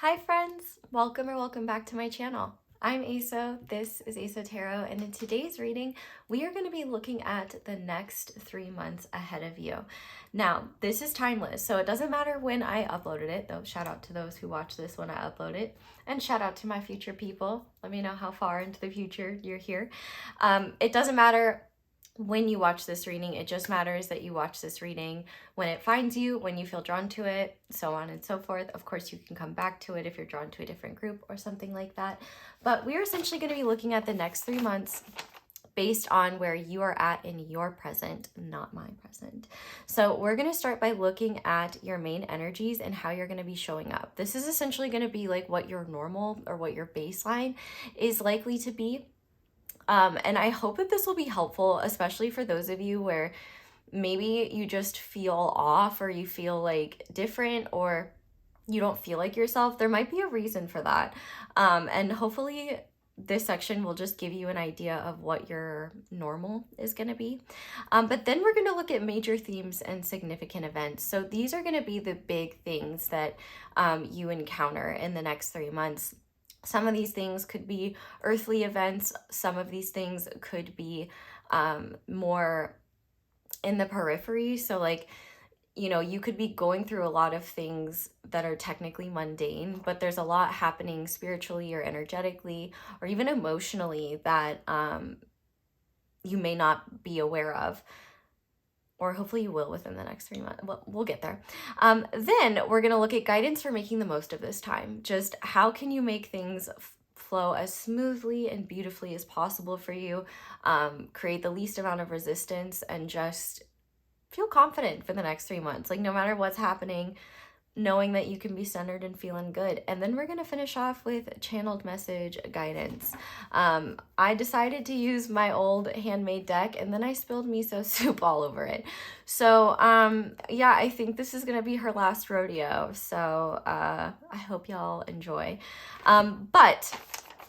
Hi friends, welcome back to my channel. I'm Eso, this is EsoTarot, and in today's reading, we are going to be looking at the next 3 months ahead of you. Now, this is timeless, so it doesn't matter when I uploaded it, though shout out to those who watch this when I upload it, and shout out to my future people. Let me know how far into the future you're here. It doesn't matter when you watch this reading, it just matters that you watch this reading when it finds you, when you feel drawn to it, so on and so forth. Of course, you can come back to it if you're drawn to a different group or something like that. But we're essentially going to be looking at the next 3 months based on where you are at in your present, not my present. So we're going to start by looking at your main energies and how you're going to be showing up. This is essentially going to be like what your normal or what your baseline is likely to be. And I hope that this will be helpful, especially for those of you where maybe you just feel off or you feel like different or you don't feel like yourself. There might be a reason for that. And hopefully this section will just give you an idea of what your normal is going to be. But then we're going to look at major themes and significant events. So these are going to be the big things that you encounter in the next 3 months. Some of these things could be earthly events. Some of these things could be more in the periphery. So like, you know, you could be going through a lot of things that are technically mundane, but there's a lot happening spiritually or energetically or even emotionally that you may not be aware of. Or hopefully you will within the next 3 months. Well, we'll get there. Then we're going to look at guidance for making the most of this time. Just how can you make things flow as smoothly and beautifully as possible for you, create the least amount of resistance, and just feel confident for the next 3 months. Like no matter what's happening, knowing that you can be centered and feeling good. And then we're going to finish off with channeled message guidance. I decided to use my old handmade deck and then I spilled miso soup all over it. So yeah, I think this is going to be her last rodeo. So I hope y'all enjoy. But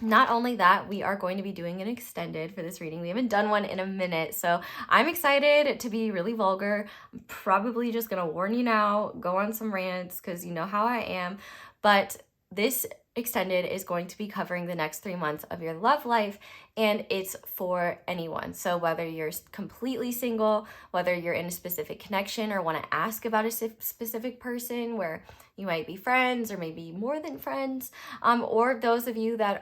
not only that, we are going to be doing an extended for this reading. We haven't done one in a minute, so I'm excited to be really vulgar. I'm probably just gonna warn you now, go on some rants, because you know how I am. But this extended is going to be covering the next 3 months of your love life, and it's for anyone. So whether you're completely single, whether you're in a specific connection or want to ask about a specific person where you might be friends or maybe more than friends, or those of you that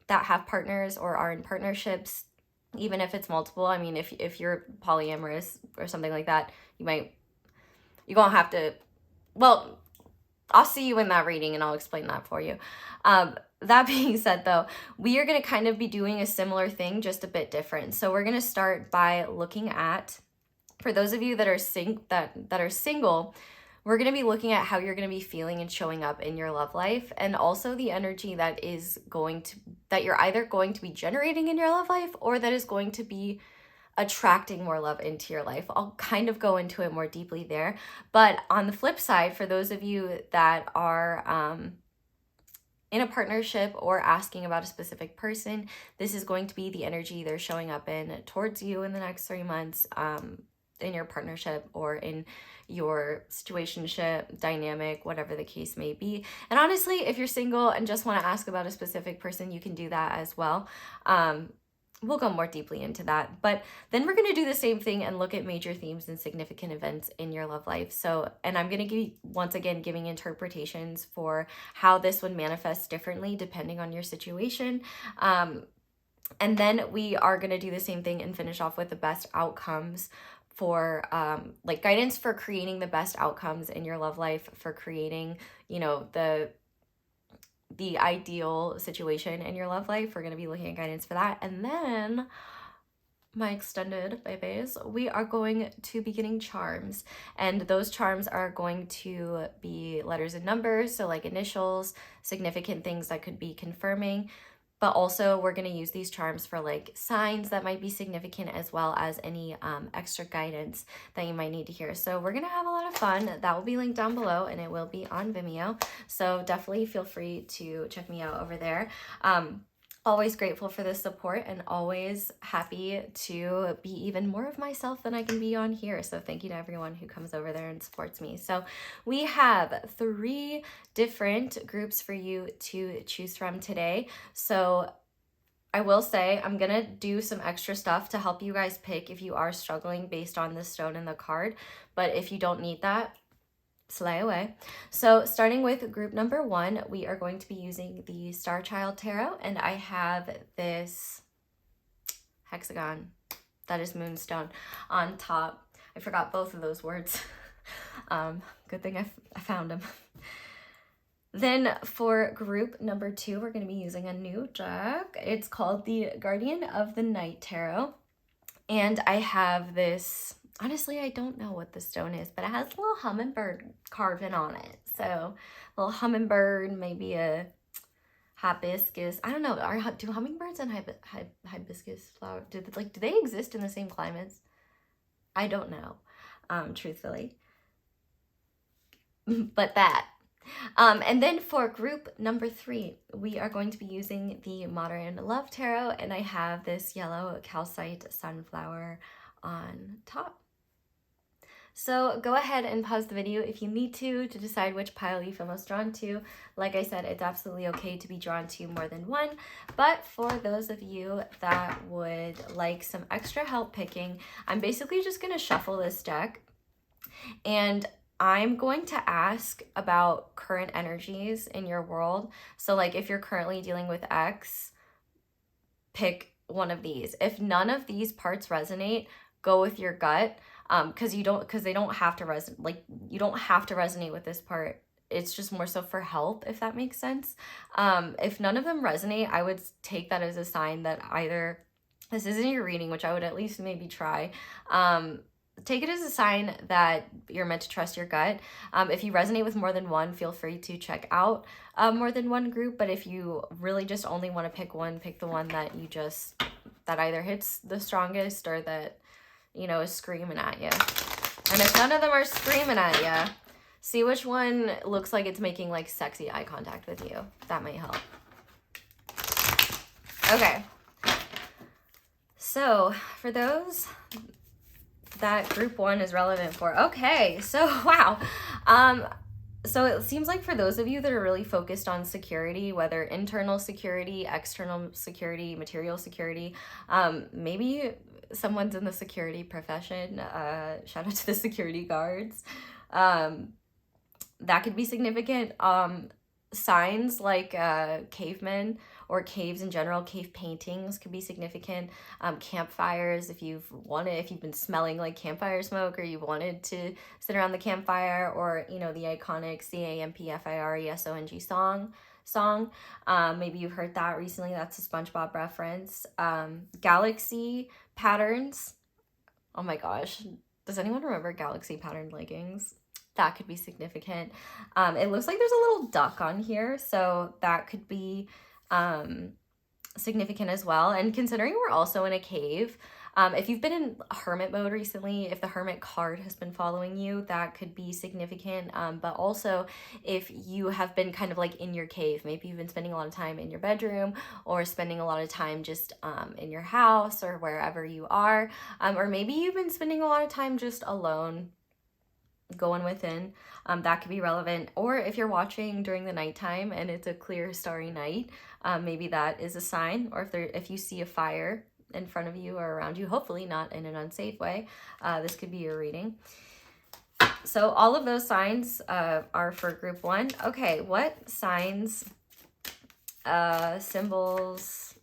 have partners or are in partnerships, even if it's multiple. I mean, if you're polyamorous or something like that, you're gonna have to, well, I'll see you in that reading and I'll explain that for you. That being said, though, we are going to kind of be doing a similar thing, just a bit different. So we're going to start by looking at, for those of you that are single, we're going to be looking at how you're going to be feeling and showing up in your love life, and also the energy that you're either going to be generating in your love life or that is going to be attracting more love into your life. I'll kind of go into it more deeply there. But on the flip side, for those of you that are in a partnership or asking about a specific person, this is going to be the energy they're showing up in towards you in the next 3 months, in your partnership or in your situationship, dynamic, whatever the case may be. And honestly, if you're single and just want to ask about a specific person, you can do that as well. We'll go more deeply into that. But then we're going to do the same thing and look at major themes and significant events in your love life. So, and I'm going to be, once again, giving interpretations for how this would manifest differently depending on your situation. And then we are going to do the same thing and finish off with the best outcomes for like guidance for creating the best outcomes in your love life, for creating, you know, the ideal situation in your love life. We're going to be looking at guidance for that. And then my extended babies, we are going to be getting charms, and those charms are going to be letters and numbers. So like initials, significant things that could be confirming, but also we're going to use these charms for like signs that might be significant, as well as any extra guidance that you might need to hear. So we're going to have a lot of fun. That will be linked down below and it will be on Vimeo. So definitely feel free to check me out over there. Always grateful for the support and always happy to be even more of myself than I can be on here. So thank you to everyone who comes over there and supports me. So we have 3 different groups for you to choose from today. So I will say I'm going to do some extra stuff to help you guys pick if you are struggling based on the stone in the card. But if you don't need that, slay away. So starting with group number 1, we are going to be using the Starchild Tarot, and I have this Hexagon, that is Moonstone, on top. I forgot both of those words. Good thing I found them. Then for group number 2, we're going to be using a new deck. It's called the Guardian of the Night Tarot, and I have this. Honestly, I don't know what the stone is, but it has a little hummingbird carving on it. So a little hummingbird, maybe a hibiscus. I don't know. Do hummingbirds and hibiscus flower, do they exist in the same climates? I don't know, truthfully. But that. And then for group number 3, we are going to be using the Modern Love Tarot, and I have this yellow calcite sunflower on top. So go ahead and pause the video if you need to decide which pile you feel most drawn to. Like I said, it's absolutely okay to be drawn to more than one, but for those of you that would like some extra help picking, I'm basically just going to shuffle this deck, and I'm going to ask about current energies in your world. So like if you're currently dealing with X, pick one of these. If none of these parts resonate, go with your gut. Because they don't have to resonate. Like, you don't have to resonate with this part. It's just more so for help, if that makes sense. If none of them resonate, I would take that as a sign that either this isn't your reading, which I would at least maybe try. Take it as a sign that you're meant to trust your gut. If you resonate with more than one, feel free to check out more than one group. But if you really just only want to pick one, pick the one that that either hits the strongest or that, you know, is screaming at you. And if none of them are screaming at you, see which one looks like it's making like sexy eye contact with you. That might help. Okay. So for those that group 1 is relevant for, okay, so wow. So it seems like for those of you that are really focused on security, whether internal security, external security, material security, maybe someone's in the security profession, shout out to the security guards, that could be significant. Signs like cavemen or caves in general, cave paintings could be significant. Campfires, if you've been smelling like campfire smoke, or you wanted to sit around the campfire, or, you know, the iconic CAMPFIRESONG song. Maybe you've heard that recently. That's a SpongeBob reference. Galaxy patterns. Oh my gosh. Does anyone remember galaxy patterned leggings? That could be significant. It looks like there's a little duck on here, so that could be significant as well. And considering we're also in a cave, if you've been in hermit mode recently, if the hermit card has been following you, that could be significant. But also if you have been kind of like in your cave, maybe you've been spending a lot of time in your bedroom, or spending a lot of time just in your house or wherever you are, or maybe you've been spending a lot of time just alone, going within, that could be relevant. Or if you're watching during the nighttime and it's a clear starry night, maybe that is a sign. Or if you see a fire in front of you or around you, hopefully not in an unsafe way, this could be your reading. So all of those signs are for group 1. Okay, what signs, symbols,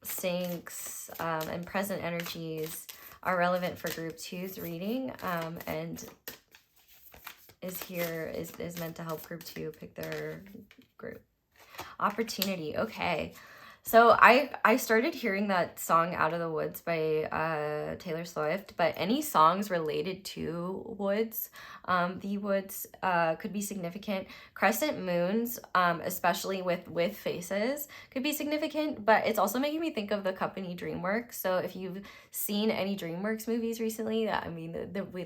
syncs, and present energies are relevant for group 2's reading, and is meant to help group 2 pick their group? Opportunity. Okay, so I started hearing that song Out of the Woods by Taylor Swift, but any songs related to woods, the woods, could be significant. Crescent moons, especially with faces, could be significant, but it's also making me think of the company DreamWorks. So if you've seen any DreamWorks movies recently, I mean,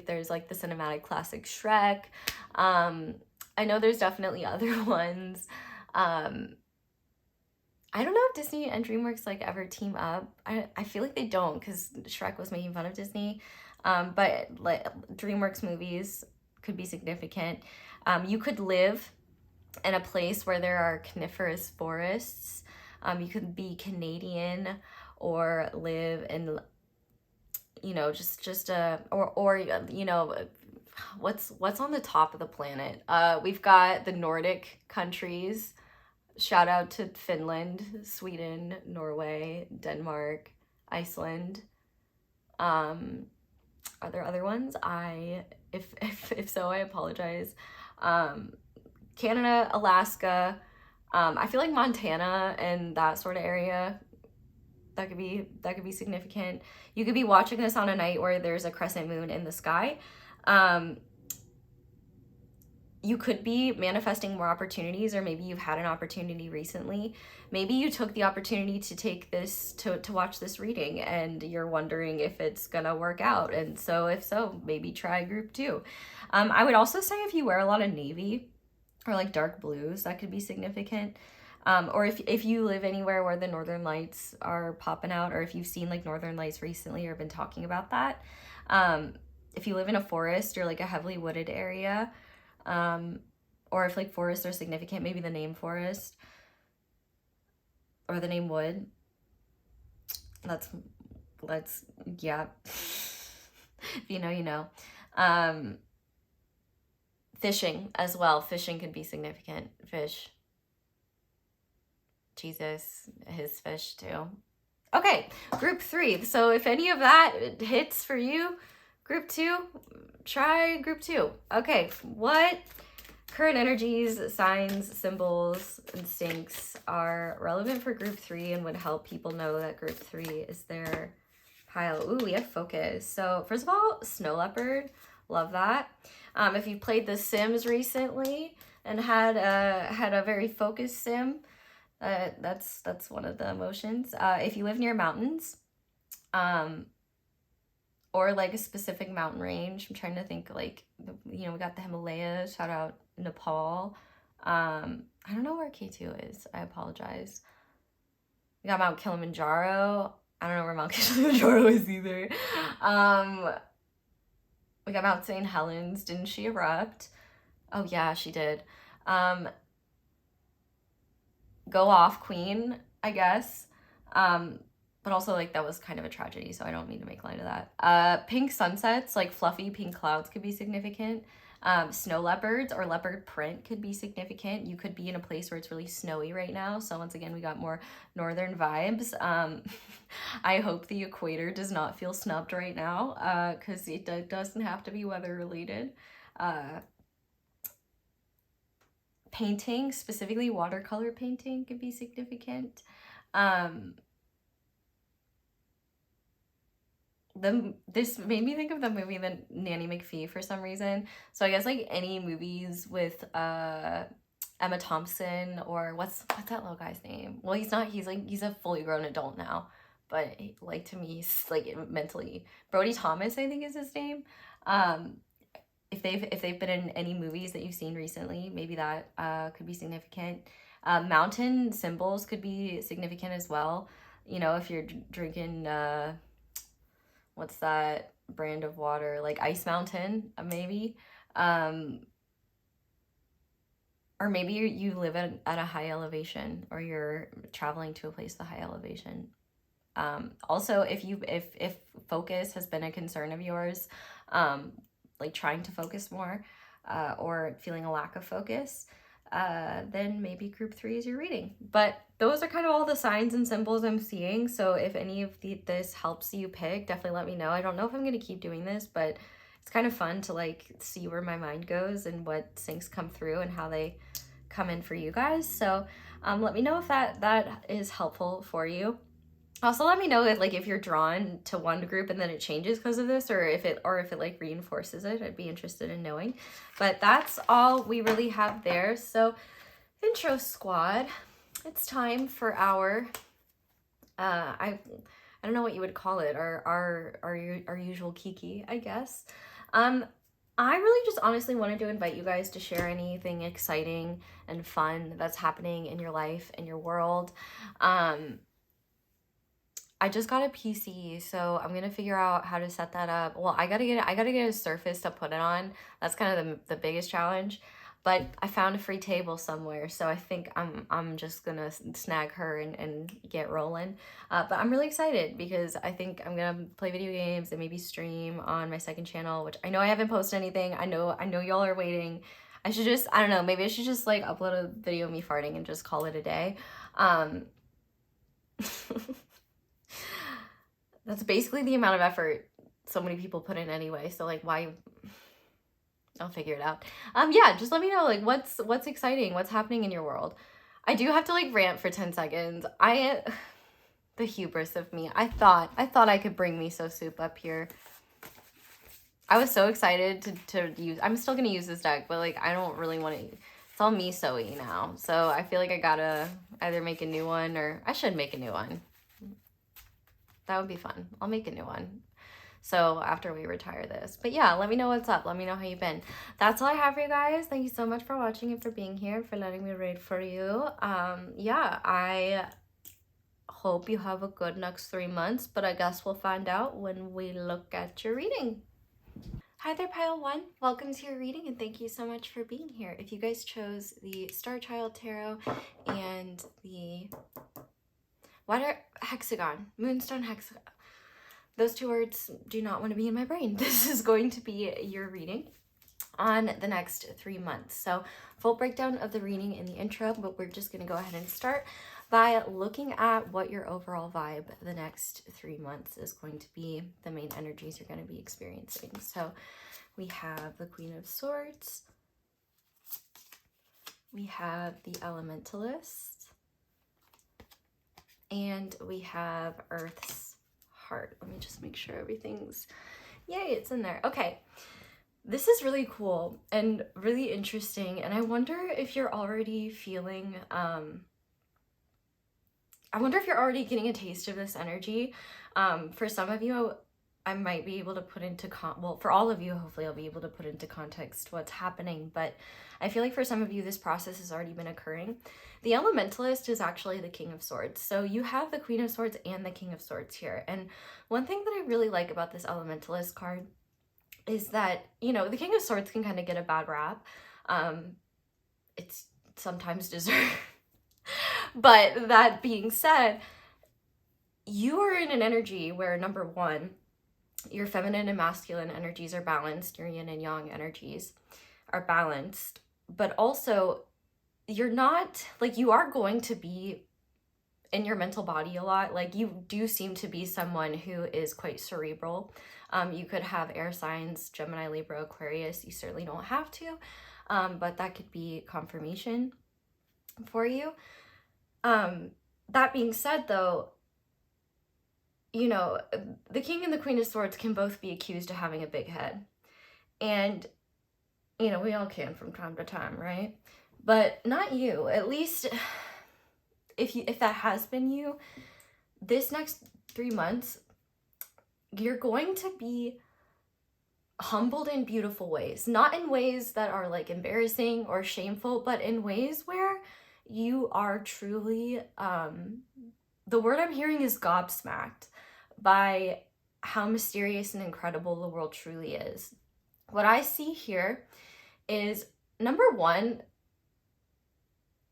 there's like the cinematic classic Shrek. I know there's definitely other ones. I don't know if Disney and DreamWorks like ever team up. I feel like they don't because Shrek was making fun of Disney. But like DreamWorks movies could be significant. You could live in a place where there are coniferous forests. You could be Canadian or live in, you know, just or you know, what's on the top of the planet. We've got the Nordic countries. Shout out to Finland, Sweden, Norway, Denmark, Iceland. Are there other ones? If so, I apologize. Canada, Alaska. I feel like Montana and that sort of area, that could be significant. You could be watching this on a night where there's a crescent moon in the sky. You could be manifesting more opportunities, or maybe you've had an opportunity recently. Maybe you took the opportunity to take this, to watch this reading, and you're wondering if it's gonna work out. And so if so, maybe try group 2. I would also say if you wear a lot of navy or like dark blues, that could be significant. Or if you live anywhere where the northern lights are popping out, or if you've seen like northern lights recently or been talking about that. If you live in a forest or like a heavily wooded area, or if like forests are significant, maybe the name forest or the name wood. Let's yeah. If you know, you know. Fishing as well. Fishing could be significant. Fish. Jesus, his fish too. Okay, group 3. So if any of that hits for you, group 2, try group 2. Okay, what current energies, signs, symbols, instincts are relevant for group 3 and would help people know that group 3 is their pile? Ooh, we have focus. So first of all, snow leopard, love that. If you played The Sims recently and had a very focused sim, that's one of the emotions. If you live near mountains, or like a specific mountain range, I'm trying to think, like, you know, we got the Himalayas, shout out Nepal. I don't know where K2 is, I apologize. We got Mount Kilimanjaro. I don't know where Mount Kilimanjaro is either. We got Mount St. Helens. Didn't she erupt? Oh yeah, she did. Go off, queen, I guess. But also, like, that was kind of a tragedy, so I don't mean to make light of that. Pink sunsets, like fluffy pink clouds, could be significant. Snow leopards or leopard print could be significant. You could be in a place where it's really snowy right now. So once again, we got more northern vibes. I hope the equator does not feel snubbed right now, because it doesn't have to be weather related. Painting, specifically watercolor painting, could be significant. This made me think of the movie The Nanny McPhee for some reason. So I guess like any movies with Emma Thompson, or what's that little guy's name? Well, he's a fully grown adult now, but like, to me, he's like mentally, Brody Thomas, I think is his name. If they've been in any movies that you've seen recently, maybe that could be significant. Mountain symbols could be significant as well. You know, if you're drinking what's that brand of water, like Ice Mountain, maybe. Or maybe you live at a high elevation, or you're traveling to a place with a high elevation. Also, if focus has been a concern of yours, like trying to focus more, or feeling a lack of focus, then maybe group 3 is your reading. But those are kind of all the signs and symbols I'm seeing. So if any of this helps you pick, definitely let me know. I don't know if I'm going to keep doing this, but it's kind of fun to like see where my mind goes and what syncs come through and how they come in for you guys. So let me know if that is helpful for you. Also, let me know if you're drawn to one group and then it changes because of this, or if it like reinforces it. I'd be interested in knowing. But that's all we really have there. So, intro squad, it's time for our I don't know what you would call it, our usual kiki, I guess. I'm I really just honestly wanted to invite you guys to share anything exciting and fun that's happening in your life, in your world. I just got a PC, so I'm gonna figure out how to set that up. Well, I gotta get a surface to put it on. That's kind of the biggest challenge. But I found a free table somewhere, so I think I'm just gonna snag her and get rolling. But I'm really excited because I think I'm gonna play video games and maybe stream on my second channel, which I know I haven't posted anything. I know y'all are waiting. I don't know, maybe I should just like upload a video of me farting and just call it a day. Um, That's basically the amount of effort so many people put in anyway. So like, why? I'll figure it out. Yeah, just let me know like what's exciting, what's happening in your world. I do have to like rant for 10 seconds. The hubris of me. I thought I could bring Miso Soup up here. I was so excited to use. I'm still gonna use this deck, but like I don't really want to. It's all miso-y now, so I feel like I gotta either make a new one, or I should make a new one. That would be fun. I'll make a new one. So after we retire this. But yeah, let me know what's up. Let me know how you've been. That's all I have for you guys. Thank you so much for watching and for being here, for letting me read for you. Yeah, I hope you have a good next 3 months, but I guess we'll find out when we look at your reading. Hi there, Pile 1. Welcome to your reading, and thank you so much for being here. If you guys chose the Starchild Tarot and the Hexagon, Moonstone Hexagon, those two words do not want to be in my brain. This is going to be your reading on the next 3 months. So full breakdown of the reading in the intro, but we're just going to go ahead and start by looking at what your overall vibe the next 3 months is going to be, the main energies you're going to be experiencing. So we have the Queen of Swords, we have the Elementalist, and we have Earth's Heart. Let me just make sure everything's, yay, it's in there. Okay, this is really cool and really interesting, and I wonder if you're already feeling, I wonder if you're already getting a taste of this energy. For some of you, I might be able to put into, well, for all of you, hopefully I'll be able to put into context what's happening, but I feel like for some of you, this process has already been occurring. The Elementalist is actually the King of Swords. So you have the Queen of Swords and the King of Swords here. And one thing that I really like about this Elementalist card is that, you know, the King of Swords can kind of get a bad rap. It's sometimes deserved. But that being said, you are in an energy where, number one, your feminine and masculine energies are balanced, your yin and yang energies are balanced, but also you're not, like, you are going to be in your mental body a lot. Like, you do seem to be someone who is quite cerebral. You could have air signs, Gemini, Libra, Aquarius. You certainly don't have to, but that could be confirmation for you. That being said, though, you know, the King and the Queen of Swords can both be accused of having a big head. And, you know, we all can from time to time, right? But not you. At least if that has been you, this next 3 months, you're going to be humbled in beautiful ways. Not in ways that are like embarrassing or shameful, but in ways where you are truly, the word I'm hearing is gobsmacked by how mysterious and incredible the world truly is. What I see here is, number one,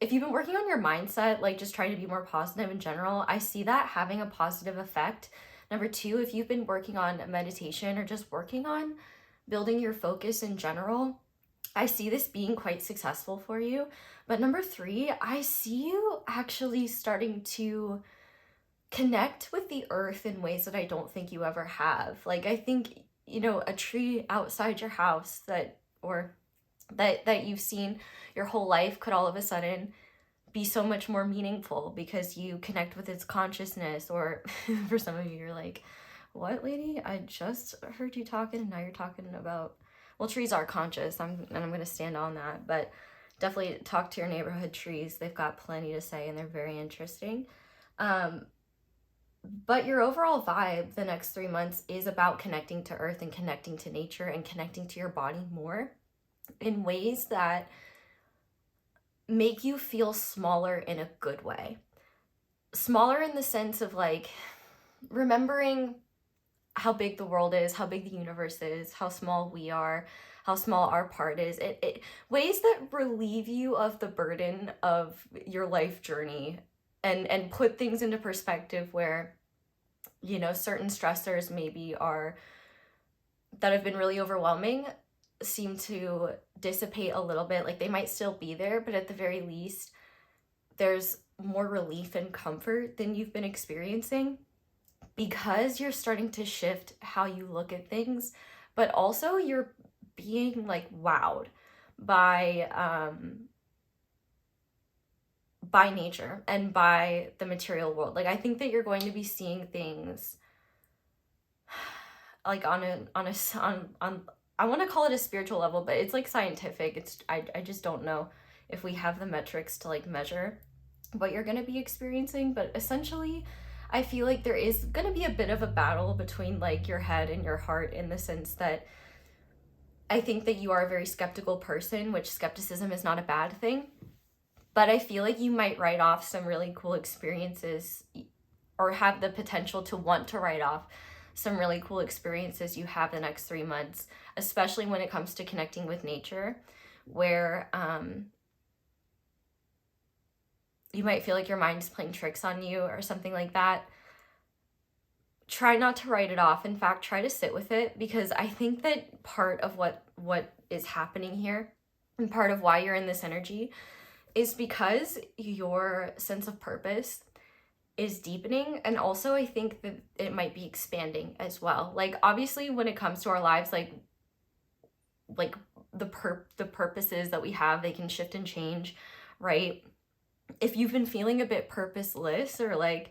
if you've been working on your mindset, like just trying to be more positive in general, I see that having a positive effect. Number two, if you've been working on meditation or just working on building your focus in general, I see this being quite successful for you. But number three, I see you actually starting to connect with the earth in ways that I don't think you ever have. Like, I think, you know, a tree outside your house that you've seen your whole life could all of a sudden be so much more meaningful because you connect with its consciousness. Or for some of you, you're like, what, lady? I just heard you talking and now you're talking about, well, trees are conscious. I'm going to stand on that, but definitely talk to your neighborhood trees. They've got plenty to say and they're very interesting. But your overall vibe the next 3 months is about connecting to earth and connecting to nature and connecting to your body more in ways that make you feel smaller in a good way. Smaller in the sense of like remembering how big the world is, how big the universe is, how small we are, how small our part is. Ways that relieve you of the burden of your life journey and put things into perspective where, you know, certain stressors maybe are that have been really overwhelming seem to dissipate a little bit. Like they might still be there, but at the very least, there's more relief and comfort than you've been experiencing because you're starting to shift how you look at things, but also you're being like wowed by nature and by the material world. Like I think that you're going to be seeing things like on I want to call it a spiritual level, but it's like scientific. It's I just don't know if we have the metrics to like measure what you're going to be experiencing, but essentially I feel like there is going to be a bit of a battle between like your head and your heart, in the sense that I think that you are a very skeptical person, which skepticism is not a bad thing, but I feel like you might write off some really cool experiences, or have the potential to want to write off some really cool experiences you have the next 3 months, especially when it comes to connecting with nature, where you might feel like your mind is playing tricks on you or something like that. Try not to write it off. In fact, try to sit with it, because I think that part of what is happening here and part of why you're in this energy is because your sense of purpose is deepening, and also I think that it might be expanding as well. Like obviously when it comes to our lives, like the purposes that we have, they can shift and change, right? If you've been feeling a bit purposeless, or like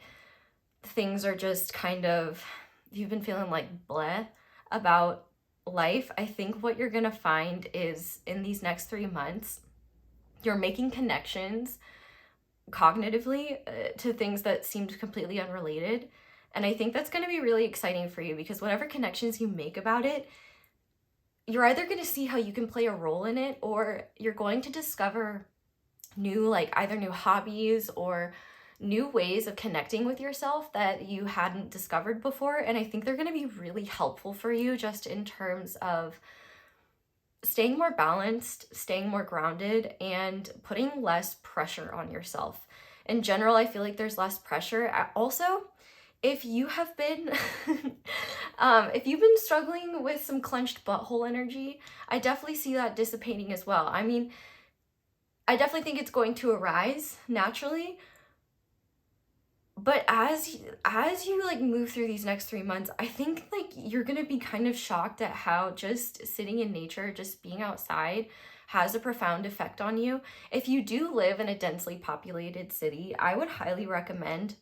things are just kind of, you've been feeling like bleh about life, I think what you're gonna find is in these next 3 months, you're making connections cognitively to things that seemed completely unrelated. And I think that's going to be really exciting for you, because whatever connections you make about it, you're either going to see how you can play a role in it, or you're going to discover new, like either new hobbies or new ways of connecting with yourself that you hadn't discovered before. And I think they're going to be really helpful for you, just in terms of staying more balanced, staying more grounded, and putting less pressure on yourself. In general, I feel like there's less pressure. Also, if you have been if you've been struggling with some clenched butthole energy, I definitely see that dissipating as well. I mean, I definitely think it's going to arise naturally, but as you like move through these next 3 months, I think like you're gonna be kind of shocked at how just sitting in nature, just being outside, has a profound effect on you. If you do live in a densely populated city, I would highly recommend,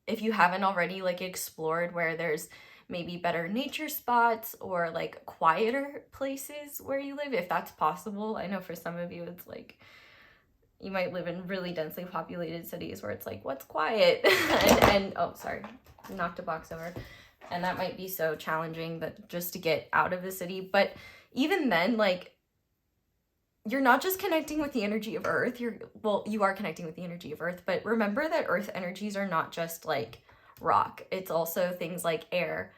if you haven't already like explored where there's maybe better nature spots or like quieter places where you live, if that's possible. I know for some of you it's like, you might live in really densely populated cities where it's like, what's quiet? and oh, sorry, knocked a box over. And that might be so challenging that just to get out of the city. But even then, like, you're not just connecting with the energy of Earth. You are connecting with the energy of Earth, but remember that Earth energies are not just like rock. It's also things like air,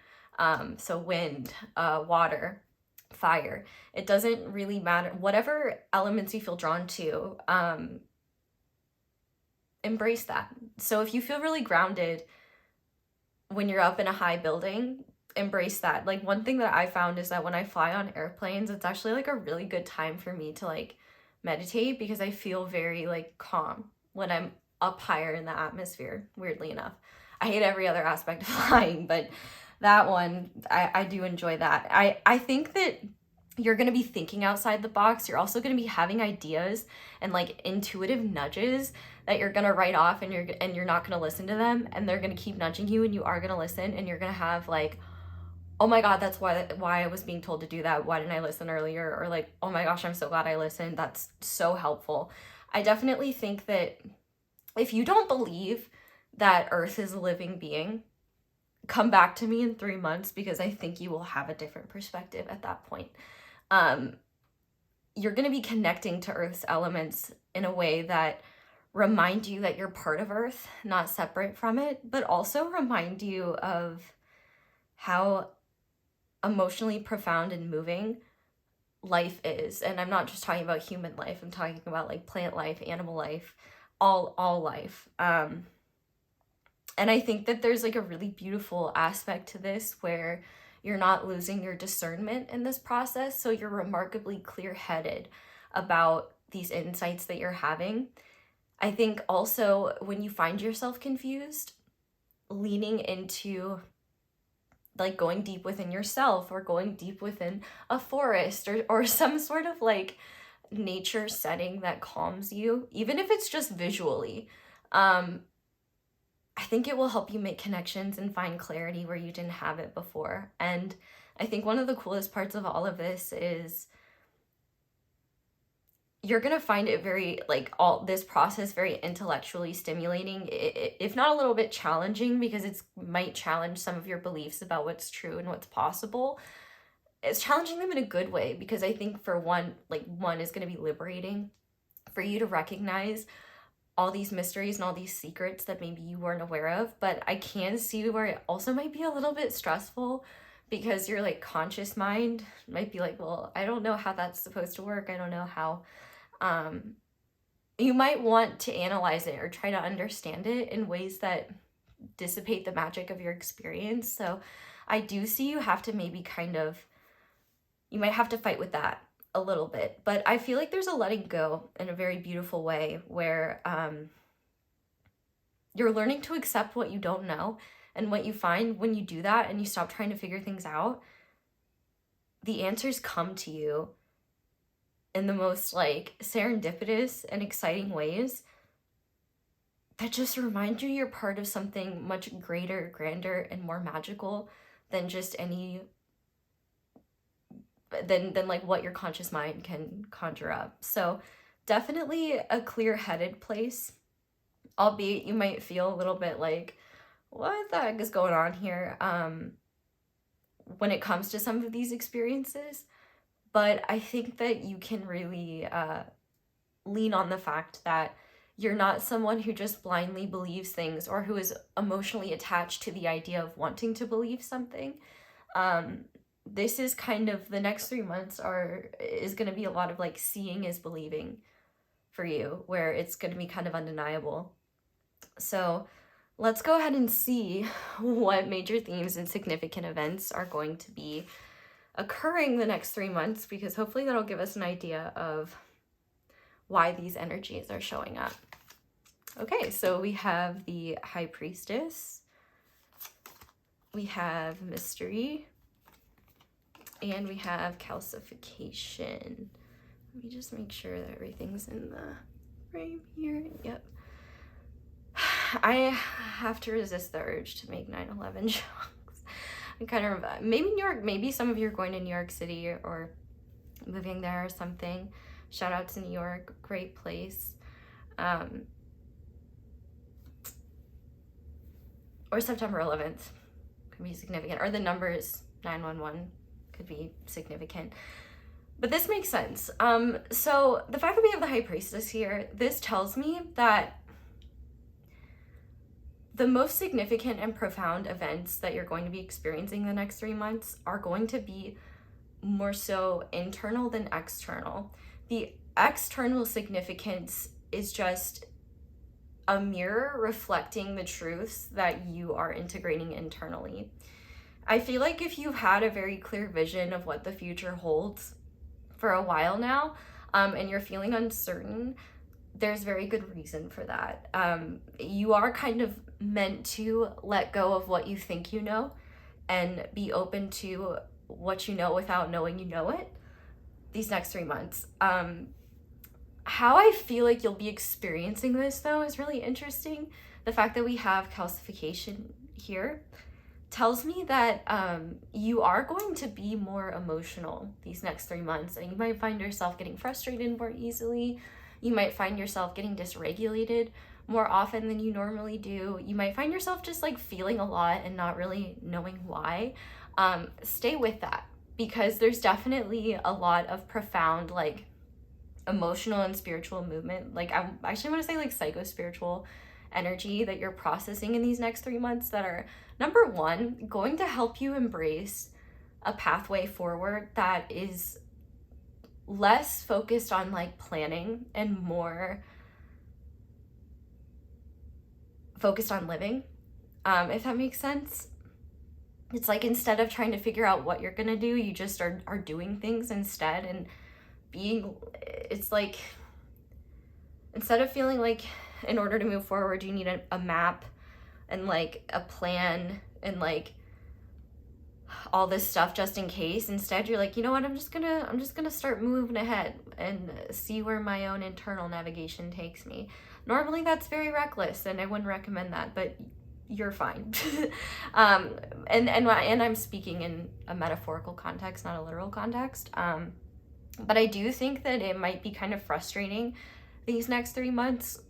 so wind, water, fire. It doesn't really matter. Whatever elements you feel drawn to, embrace that. So if you feel really grounded when you're up in a high building, embrace that. Like one thing that I found is that when I fly on airplanes, it's actually like a really good time for me to like meditate, because I feel very like calm when I'm up higher in the atmosphere, weirdly enough. I hate every other aspect of flying, but that one, I do enjoy that. I think that you're going to be thinking outside the box. You're also going to be having ideas and like intuitive nudges that you're going to write off, and you're not going to listen to them, and they're going to keep nudging you, and you are going to listen, and you're going to have like, oh my God, that's why I was being told to do that. Why didn't I listen earlier? Or like, oh my gosh, I'm so glad I listened. That's so helpful. I definitely think that if you don't believe that Earth is a living being. Come back to me in 3 months, because I think you will have a different perspective at that point. You're going to be connecting to Earth's elements in a way that remind you that you're part of Earth, not separate from it, but also remind you of how emotionally profound and moving life is. And I'm not just talking about human life, I'm talking about like plant life, animal life, all life. And I think that there's like a really beautiful aspect to this where you're not losing your discernment in this process, so you're remarkably clear-headed about these insights that you're having. I think also when you find yourself confused, leaning into like going deep within yourself, or going deep within a forest, or some sort of like nature setting that calms you, even if it's just visually, I think it will help you make connections and find clarity where you didn't have it before. And I think one of the coolest parts of all of this is you're going to find it very, like, all this process very intellectually stimulating, if not a little bit challenging, because it might challenge some of your beliefs about what's true and what's possible. It's challenging them in a good way, because I think for one is going to be liberating for you to recognize all these mysteries and all these secrets that maybe you weren't aware of. But I can see where it also might be a little bit stressful, because your like conscious mind might be like, well, I don't know how that's supposed to work. I don't know how. You might want to analyze it or try to understand it in ways that dissipate the magic of your experience. So I do see you have to maybe you might have to fight with that a little bit, but I feel like there's a letting go in a very beautiful way where you're learning to accept what you don't know. And what you find when you do that and you stop trying to figure things out, the answers come to you in the most like serendipitous and exciting ways that just remind you you're part of something much greater, grander, and more magical than just than like what your conscious mind can conjure up. So definitely a clear-headed place, albeit you might feel a little bit like, what the heck is going on here when it comes to some of these experiences. But I think that you can really lean on the fact that you're not someone who just blindly believes things, or who is emotionally attached to the idea of wanting to believe something. This is kind of, the next 3 months is going to be a lot of like seeing is believing for you, where it's going to be kind of undeniable. So let's go ahead and see what major themes and significant events are going to be occurring the next 3 months, because hopefully that'll give us an idea of why these energies are showing up. Okay, so we have the High Priestess, we have Mystery, and we have Calcification. Let me just make sure that everything's in the frame here. Yep. I have to resist the urge to make 9/11 jokes. I'm kind of, maybe New York, maybe some of you are going to New York City or moving there or something. Shout out to New York, great place. Or September 11th could be significant, or the numbers 911 could be significant. But this makes sense. So the fact that we have the High Priestess here, this tells me that the most significant and profound events that you're going to be experiencing the next 3 months are going to be more so internal than external. The external significance is just a mirror reflecting the truths that you are integrating internally. I feel like if you've had a very clear vision of what the future holds for a while now, and you're feeling uncertain, there's very good reason for that. You are kind of meant to let go of what you think you know and be open to what you know without knowing you know it these next 3 months. How I feel like you'll be experiencing this, though, is really interesting. The fact that we have calcification here tells me that you are going to be more emotional these next 3 months, and you might find yourself getting frustrated more easily. You might find yourself getting dysregulated more often than you normally do. You might find yourself just like feeling a lot and not really knowing why. Stay with that, because there's definitely a lot of profound like emotional and spiritual movement. Like I actually want to say like psycho-spiritual energy that you're processing in these next 3 months that are, number one, going to help you embrace a pathway forward that is less focused on like planning and more focused on living, if that makes sense. It's like, instead of trying to figure out what you're gonna do, you just are doing things instead. And it's like, instead of feeling like in order to move forward you need a map and like a plan and like all this stuff just in case, instead you're like, you know what, I'm just gonna start moving ahead and see where my own internal navigation takes me. Normally that's very reckless and I wouldn't recommend that, but you're fine. And I'm speaking in a metaphorical context, not a literal context. But I do think that it might be kind of frustrating these next 3 months.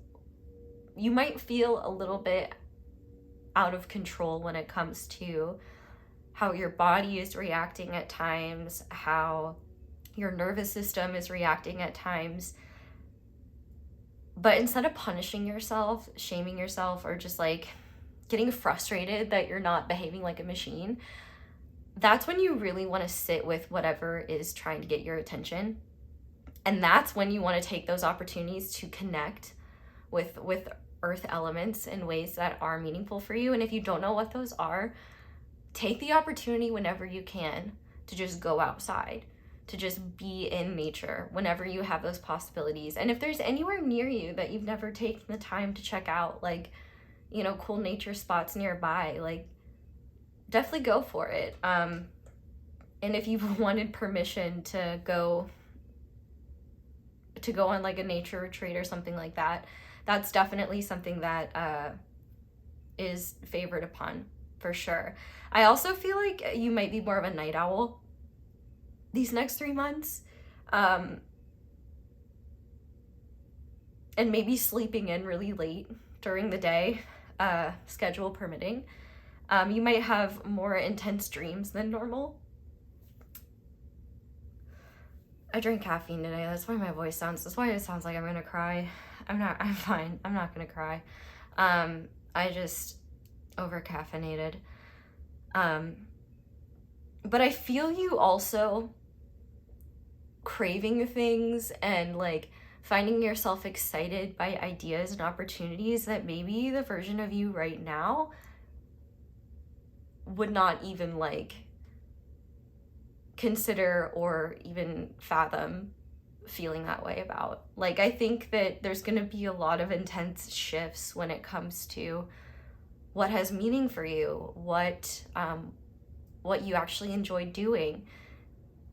You might feel a little bit out of control when it comes to how your body is reacting at times, how your nervous system is reacting at times. But instead of punishing yourself, shaming yourself, or just like getting frustrated that you're not behaving like a machine, that's when you really want to sit with whatever is trying to get your attention. And that's when you want to take those opportunities to connect with earth elements in ways that are meaningful for you. And if you don't know what those are, take the opportunity whenever you can to just go outside, to just be in nature whenever you have those possibilities. And if there's anywhere near you that you've never taken the time to check out, like, you know, cool nature spots nearby, like, definitely go for it. And if you've wanted permission to go on like a nature retreat or something like that, that's definitely something that is favored upon, for sure. I also feel like you might be more of a night owl these next 3 months, and maybe sleeping in really late during the day, schedule permitting. You might have more intense dreams than normal. I drank caffeine today. That's why it sounds like I'm gonna cry. I'm fine. I'm not gonna cry. I just over caffeinated. But I feel you also craving things and like finding yourself excited by ideas and opportunities that maybe the version of you right now would not even like consider or even fathom feeling that way about. Like, I think that there's going to be a lot of intense shifts when it comes to what has meaning for you, what you actually enjoy doing.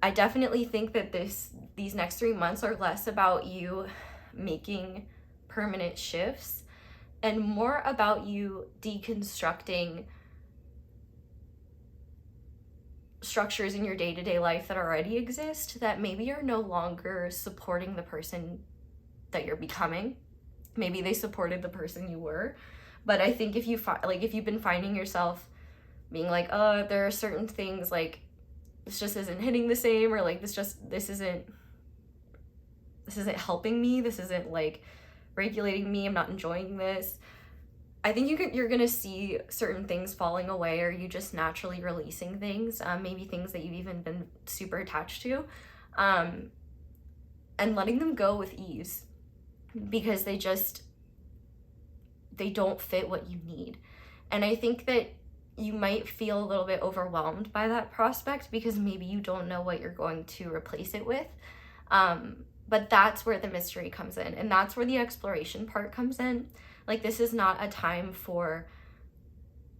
I definitely think that these next 3 months are less about you making permanent shifts and more about you deconstructing structures in your day-to-day life that already exist that maybe are no longer supporting the person that you're becoming. Maybe they supported the person you were, but I think if you've been finding yourself being like, oh, there are certain things like this just isn't hitting the same, or like this isn't helping me, this isn't like regulating me, I'm not enjoying this. I think you're gonna see certain things falling away, or you just naturally releasing things, maybe things that you've even been super attached to, and letting them go with ease, because they don't fit what you need. And I think that you might feel a little bit overwhelmed by that prospect because maybe you don't know what you're going to replace it with. But that's where the mystery comes in, and that's where the exploration part comes in. Like, this is not a time for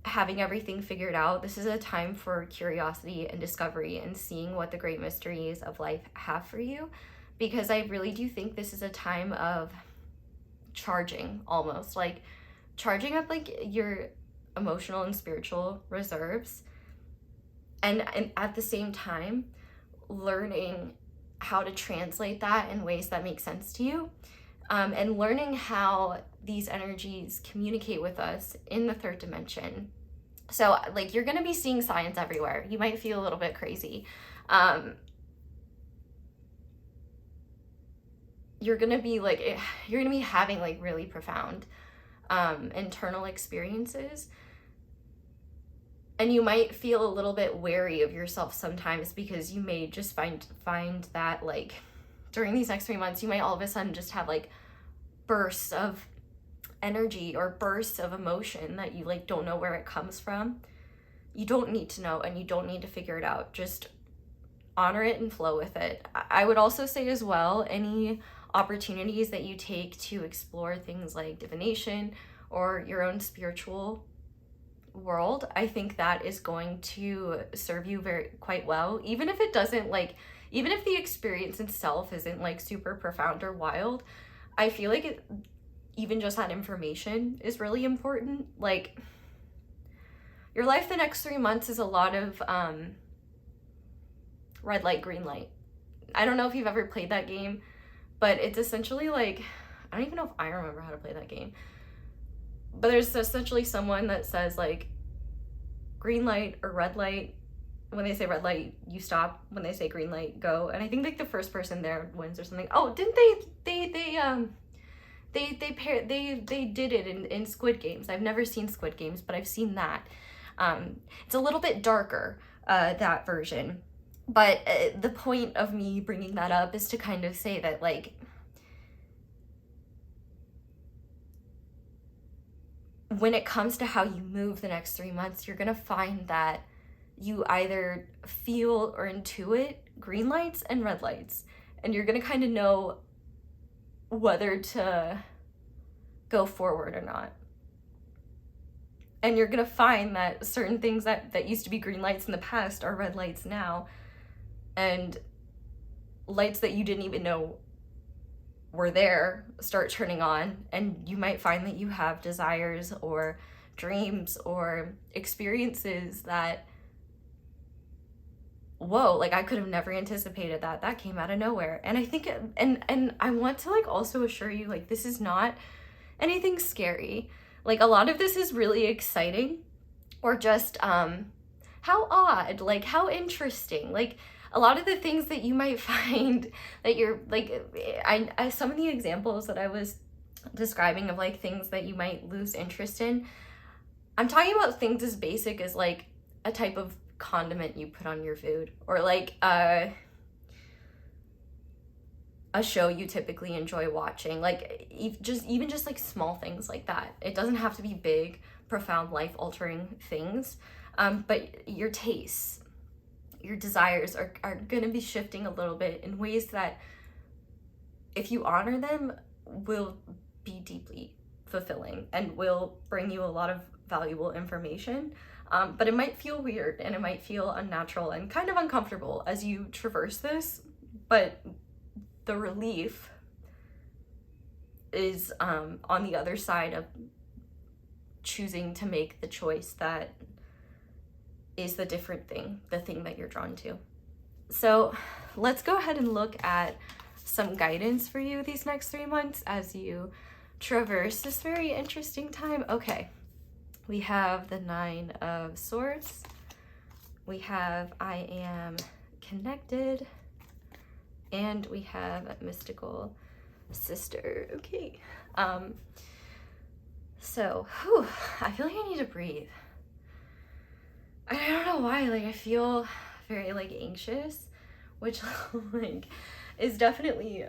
having everything figured out. This is a time for curiosity and discovery and seeing what the great mysteries of life have for you. Because I really do think this is a time of charging, almost like charging up like your emotional and spiritual reserves, and at the same time learning how to translate that in ways that make sense to you. and learning how these energies communicate with us in the third dimension. So like you're going to be seeing signs everywhere. You might feel a little bit crazy. You're going to be having like really profound internal experiences. And you might feel a little bit wary of yourself sometimes, because you may just find that like during these next 3 months, you might all of a sudden just have like bursts of energy or bursts of emotion that you like don't know where it comes from. You don't need to know, and you don't need to figure it out. Just honor it and flow with it. I would also say as well, any opportunities that you take to explore things like divination or your own spiritual world, I think that is going to serve you quite well, even if it doesn't even if the experience itself isn't like super profound or wild. I feel like even just that information is really important. Like your life the next 3 months is a lot of red light, green light. I don't know if you've ever played that game, but it's essentially like, I don't even know if I remember how to play that game, but there's essentially someone that says like green light or red light. When they say red light, you stop. When they say green light, go. And I think like the first person there wins or something. Oh, didn't they did it in Squid Games. I've never seen Squid Games, but I've seen that. It's a little bit darker, that version. But the point of me bringing that up is to kind of say that like when it comes to how you move the next 3 months, you're going to find that you either feel or intuit green lights and red lights, and you're going to kind of know whether to go forward or not. And you're going to find that certain things that used to be green lights in the past are red lights now, and lights that you didn't even know were there start turning on, and you might find that you have desires or dreams or experiences that, whoa, like I could have never anticipated that came out of nowhere. And I think and I want to like also assure you, like, this is not anything scary. Like a lot of this is really exciting, or just how odd, like how interesting, like a lot of the things that you might find that you're like, I some of the examples that I was describing of like things that you might lose interest in, I'm talking about things as basic as like a type of condiment you put on your food, or like a show you typically enjoy watching, like even just like small things like that. It doesn't have to be big, profound, life-altering things, but your tastes, your desires are gonna be shifting a little bit in ways that, if you honor them, will be deeply fulfilling and will bring you a lot of valuable information. But it might feel weird, and it might feel unnatural and kind of uncomfortable as you traverse this, but the relief is on the other side of choosing to make the choice that is the different thing, the thing that you're drawn to. So let's go ahead and look at some guidance for you these next 3 months as you traverse this very interesting time. Okay, we have the 9 of Swords. We have I Am Connected. And we have Mystical Sister. Okay. So, I feel like I need to breathe. I don't know why, like I feel very like anxious, which like is definitely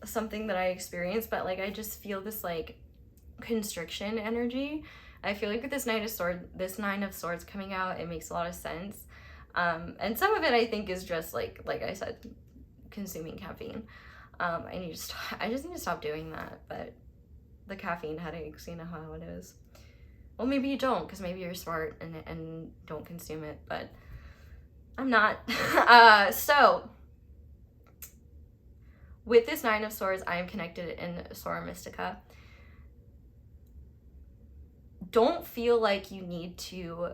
something that I experience, but like I just feel this like constriction energy. I feel like with this Nine of Swords coming out, it makes a lot of sense. And some of it I think is just like I said, consuming caffeine. I just need to stop doing that. But the caffeine headaches, you know how it is. Well, maybe you don't, because maybe you're smart and don't consume it, but I'm not. So with this 9 of Swords, I am connected in Sora Mystica. Don't feel like you need to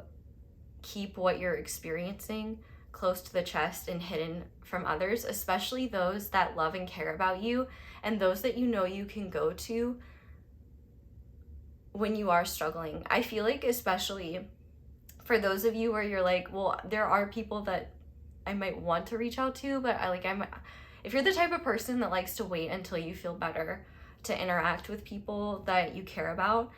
keep what you're experiencing close to the chest and hidden from others, especially those that love and care about you, and those that you know you can go to when you are struggling. I feel like especially for those of you where you're like, well, there are people that I might want to reach out to, but if you're the type of person that likes to wait until you feel better to interact with people that you care about,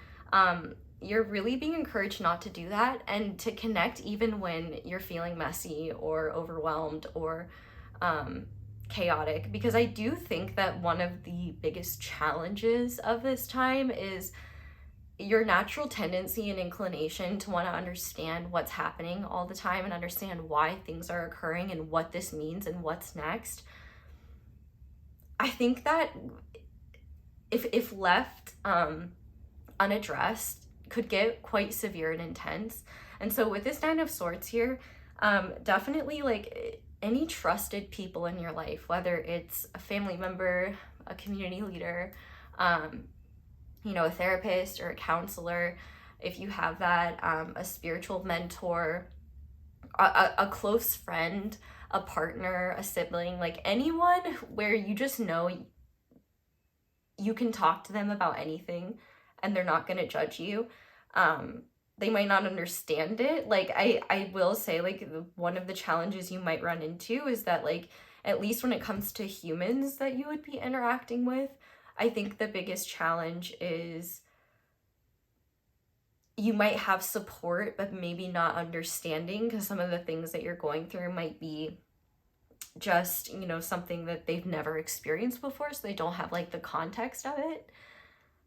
you're really being encouraged not to do that, and to connect even when you're feeling messy or overwhelmed or chaotic. Because I do think that one of the biggest challenges of this time is your natural tendency and inclination to want to understand what's happening all the time and understand why things are occurring and what this means and what's next. I think that if left unaddressed, could get quite severe and intense. And so with this Nine of Swords here, definitely like any trusted people in your life, whether it's a family member, a community leader, you know, a therapist or a counselor, if you have that, a spiritual mentor, a close friend, a partner, a sibling, like anyone where you just know you can talk to them about anything and they're not going to judge you. They might not understand it. Like I will say, like, one of the challenges you might run into is that, like, at least when it comes to humans that you would be interacting with, I think the biggest challenge is you might have support, but maybe not understanding, because some of the things that you're going through might be just, you know, something that they've never experienced before, so they don't have like the context of it.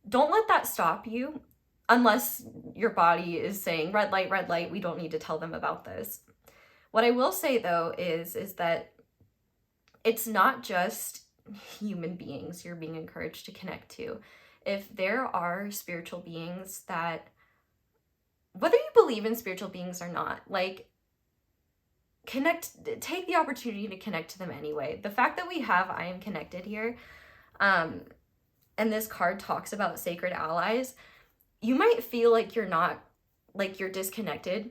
Don't let that stop you, unless your body is saying red light, we don't need to tell them about this. What I will say though is that it's not just human beings you're being encouraged to connect to. If there are spiritual beings that, whether you believe in spiritual beings or not, like, take the opportunity to connect to them anyway. The fact that we have I am connected here, and this card talks about sacred allies, you might feel like you're not, like you're disconnected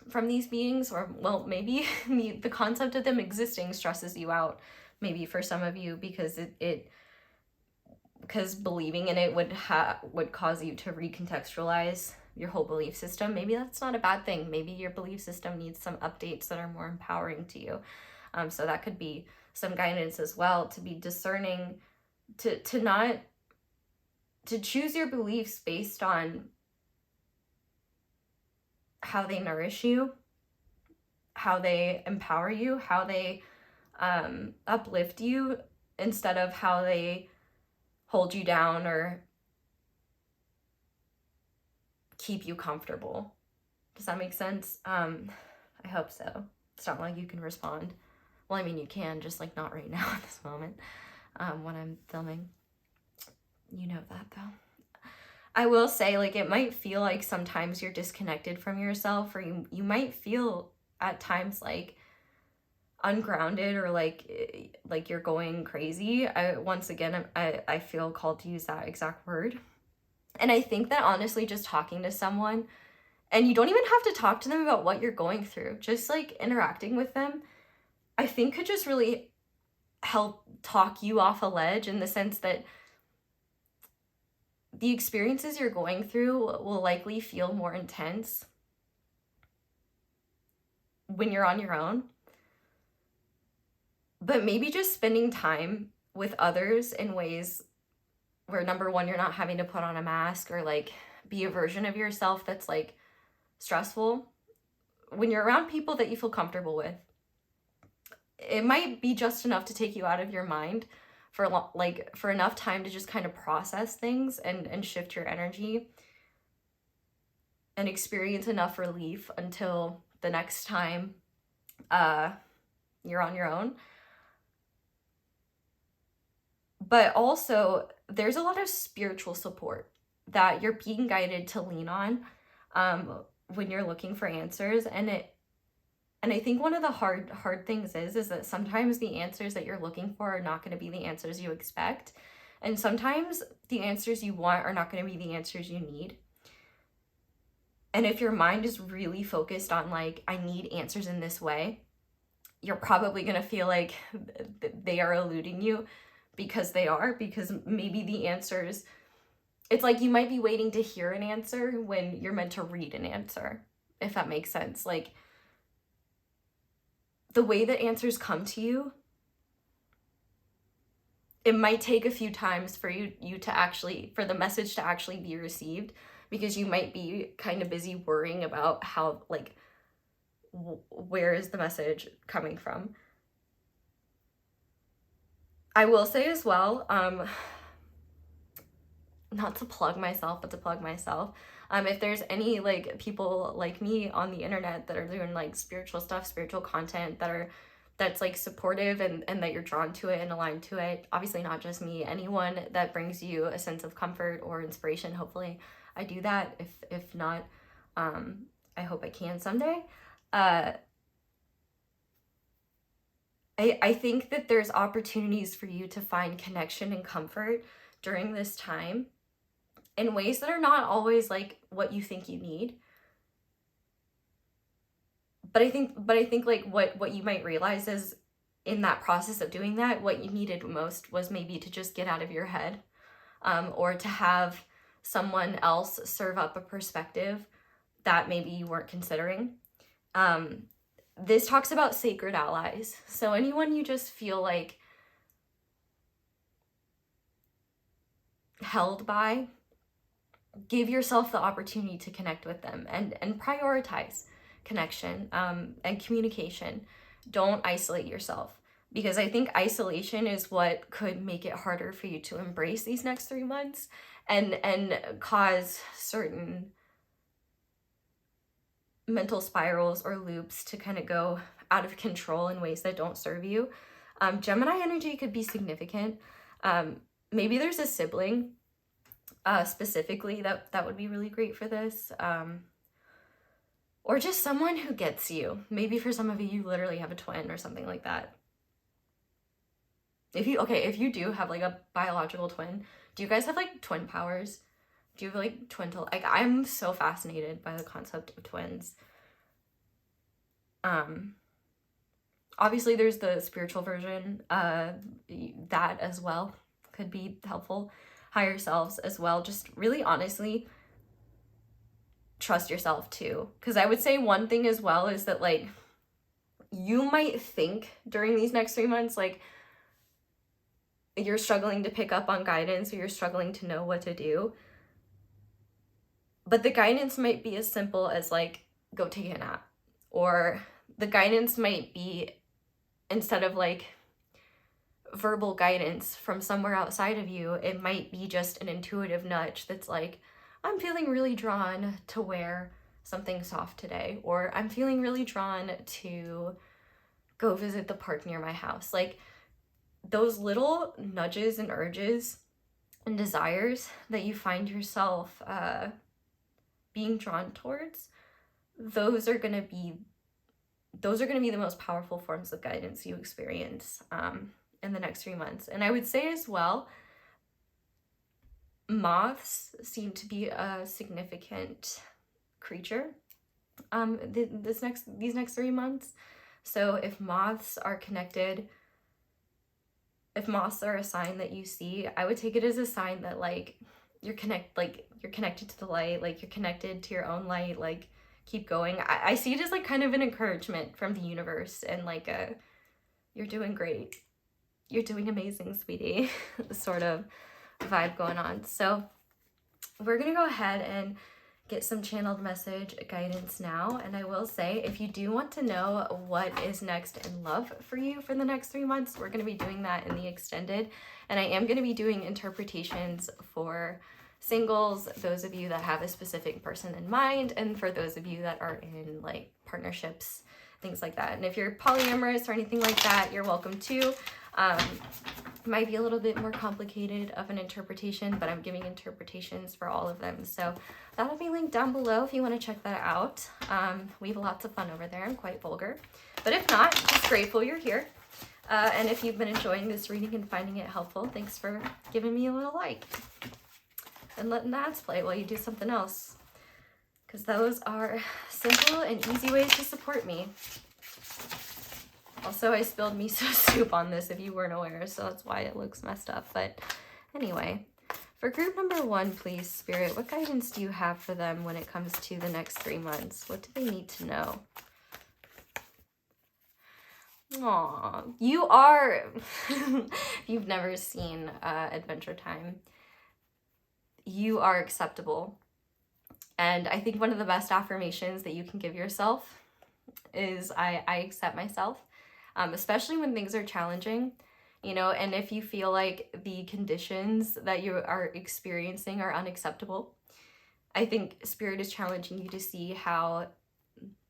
from these beings, or, well, maybe the concept of them existing stresses you out, maybe for some of you, because because believing in it would cause you to recontextualize your whole belief system. Maybe that's not a bad thing. Maybe your belief system needs some updates that are more empowering to you. So that could be some guidance as well, to be discerning, to choose your beliefs based on how they nourish you, how they empower you, how they uplift you, instead of how they hold you down or keep you comfortable. Does that make sense? I hope so. It's not like you can respond. Well, I mean, you can, just like not right now at this moment, when I'm filming. You know that though. I will say, like, it might feel like sometimes you're disconnected from yourself, or you might feel at times like ungrounded, or like you're going crazy. Once again, I feel called to use that exact word. And I think that honestly, just talking to someone, and you don't even have to talk to them about what you're going through, just like interacting with them, I think could just really help talk you off a ledge, in the sense that the experiences you're going through will likely feel more intense when you're on your own. But maybe just spending time with others in ways where, number one, you're not having to put on a mask or like be a version of yourself that's like stressful. When you're around people that you feel comfortable with, it might be just enough to take you out of your mind for enough time to just kind of process things and shift your energy and experience enough relief until the next time you're on your own. But also, there's a lot of spiritual support that you're being guided to lean on when you're looking for answers. And I think one of the hard things is that sometimes the answers that you're looking for are not going to be the answers you expect. And sometimes the answers you want are not going to be the answers you need. And if your mind is really focused on, like, I need answers in this way, you're probably going to feel like they are eluding you, because they are, because maybe the answers, it's like you might be waiting to hear an answer when you're meant to read an answer, if that makes sense. Like, the way that answers come to you, it might take a few times for you to actually, for the message to actually be received, because you might be kind of busy worrying about how, like, where is the message coming from. I will say as well, not to plug myself, but to plug myself. If there's any like people like me on the internet that are doing like spiritual stuff, spiritual content that's like supportive and that you're drawn to it and aligned to it, obviously not just me, anyone that brings you a sense of comfort or inspiration, hopefully I do that. If not, I hope I can someday. I think that there's opportunities for you to find connection and comfort during this time in ways that are not always like what you think you need. But I think like what you might realize is, in that process of doing that, what you needed most was maybe to just get out of your head, or to have someone else serve up a perspective that maybe you weren't considering. This talks about sacred allies. So anyone you just feel like held by, give yourself the opportunity to connect with them and prioritize connection and communication. Don't isolate yourself, because I think isolation is what could make it harder for you to embrace these next 3 months and cause certain mental spirals or loops to kind of go out of control in ways that don't serve you. Gemini energy could be significant. Maybe there's a sibling specifically that would be really great for this. Or just someone who gets you. Maybe for some of you, you literally have a twin or something like that. If you do have like a biological twin, do you guys have like twin powers? Do you have like twin like, I'm so fascinated by the concept of twins. Obviously there's the spiritual version, that as well could be helpful. Higher selves as well. Just really honestly trust yourself too. Because I would say one thing as well is that like, you might think during these next 3 months, like, you're struggling to pick up on guidance or you're struggling to know what to do. But the guidance might be as simple as like, go take a nap. Or the guidance might be, instead of like verbal guidance from somewhere outside of you, it might be just an intuitive nudge that's like, I'm feeling really drawn to wear something soft today, or I'm feeling really drawn to go visit the park near my house. Like, those little nudges and urges and desires that you find yourself being drawn towards, those are going to be the most powerful forms of guidance you experience in the next 3 months. And I would say as well, moths seem to be a significant creature these next 3 months. So if moths are connected, if moths are a sign that you see, I would take it as a sign that like you're connected to the light, like you're connected to your own light, like keep going. I see it as like kind of an encouragement from the universe and like you're doing great, you're doing amazing, sweetie, sort of vibe going on. So we're gonna go ahead and get some channeled message guidance now. And I will say, if you do want to know what is next in love for you for the next 3 months, we're going to be doing that in the extended. And I am going to be doing interpretations for singles, those of you that have a specific person in mind, and for those of you that are in like partnerships, things like that. And if you're polyamorous or anything like that, you're welcome too. Might be a little bit more complicated of an interpretation, but I'm giving interpretations for all of them. So that'll be linked down below if you want to check that out. We have lots of fun over there. I'm quite vulgar. But if not, just grateful you're here. And if you've been enjoying this reading and finding it helpful, thanks for giving me a little like. And letting the ads play while you do something else. Because those are simple and easy ways to support me. Also, I spilled miso soup on this if you weren't aware, so that's why it looks messed up. But anyway, for group number 1, please, Spirit, what guidance do you have for them when it comes to the next 3 months? What do they need to know? Aw, you are, you've never seen Adventure Time, you are acceptable. And I think one of the best affirmations that you can give yourself is I accept myself, especially when things are challenging, you know, and if you feel like the conditions that you are experiencing are unacceptable. I think Spirit is challenging you to see how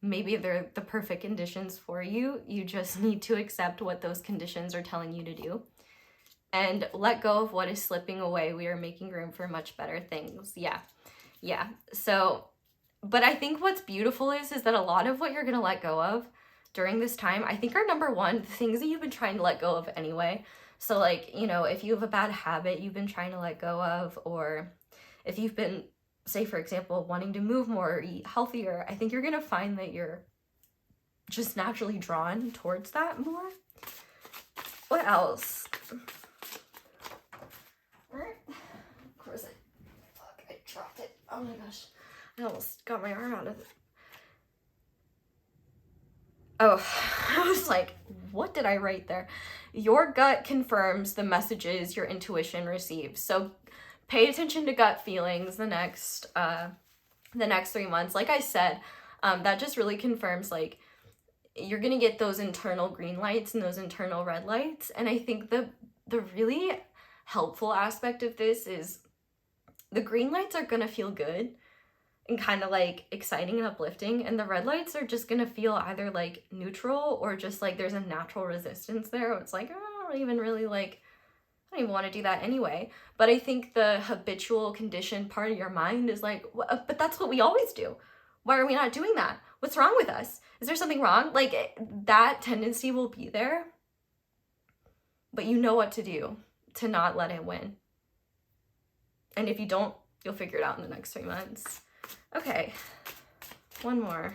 maybe they're the perfect conditions for you. You just need to accept what those conditions are telling you to do and let go of what is slipping away. We are making room for much better things. Yeah. So, but I think what's beautiful is that a lot of what you're going to let go of during this time, I think are number 1, the things that you've been trying to let go of anyway. So like, you know, if you have a bad habit you've been trying to let go of, or if you've been, say for example, wanting to move more or eat healthier, I think you're going to find that you're just naturally drawn towards that more. What else? Of course I dropped it. Oh my gosh. I almost got my arm out of it. Oh, I was like, what did I write there? Your gut confirms the messages your intuition receives. So pay attention to gut feelings the next 3 months. Like I said, that just really confirms like you're gonna get those internal green lights and those internal red lights. And I think the really helpful aspect of this is the green lights are gonna feel good and kind of like exciting and uplifting, and the red lights are just gonna feel either like neutral or just like there's a natural resistance there. It's like, oh, I don't even really like, I don't even want to do that anyway. But I think the habitual conditioned part of your mind is like, but that's what we always do. Why are we not doing that? What's wrong with us? Is there something wrong? Like that tendency will be there, but you know what to do to not let it win. And if you don't, you'll figure it out in the next 3 months. Okay, 1 more.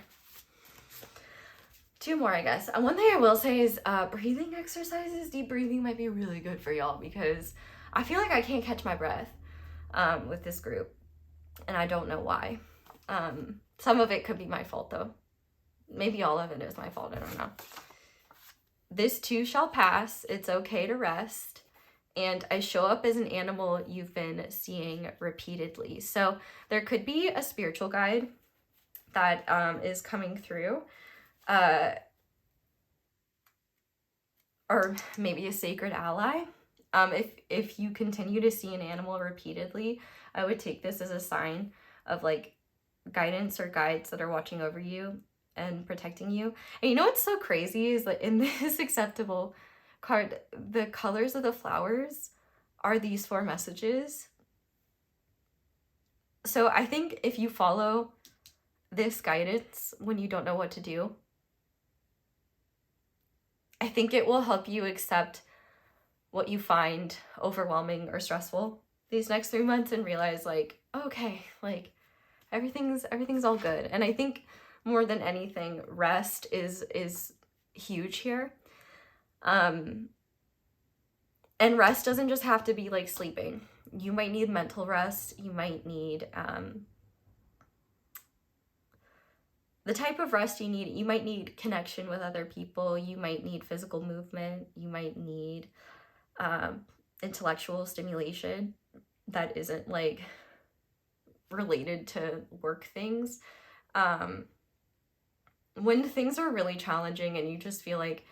2 more, I guess. One thing I will say is breathing exercises, deep breathing might be really good for y'all, because I feel like I can't catch my breath with this group, and I don't know why. Some of it could be my fault though. Maybe all of it is my fault, I don't know. This too shall pass. It's okay to rest. And I show up as an animal you've been seeing repeatedly. So there could be a spiritual guide that is coming through, or maybe a sacred ally. If you continue to see an animal repeatedly, I would take this as a sign of like guidance or guides that are watching over you and protecting you. And you know what's so crazy is that in this acceptable card, the colors of the flowers are these 4 messages. So I think if you follow this guidance when you don't know what to do, I think it will help you accept what you find overwhelming or stressful these next 3 months and realize like, okay, like everything's all good. And I think more than anything, rest is huge here. And rest doesn't just have to be like sleeping. You might need mental rest. You might need the type of rest you need. You might need connection with other people. You might need physical movement. You might need intellectual stimulation that isn't like related to work things. When things are really challenging and you just feel like,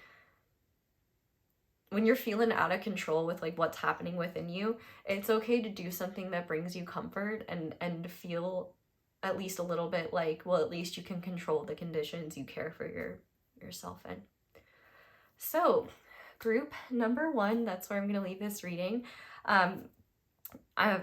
when you're feeling out of control with like what's happening within you, it's okay to do something that brings you comfort and feel at least a little bit like, well, at least you can control the conditions you care for yourself in. So group number 1, that's where I'm going to leave this reading.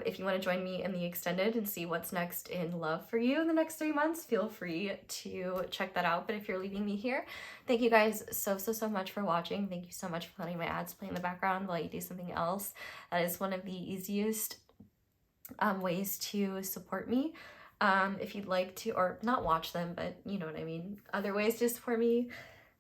If you want to join me in the extended and see what's next in love for you in the next 3 months, feel free to check that out. But if you're leaving me here, thank you guys so much for watching. Thank you so much for letting my ads play in the background while you do something else. That is one of the easiest ways to support me. If you'd like to, or not watch them, but you know what I mean, other ways to support me,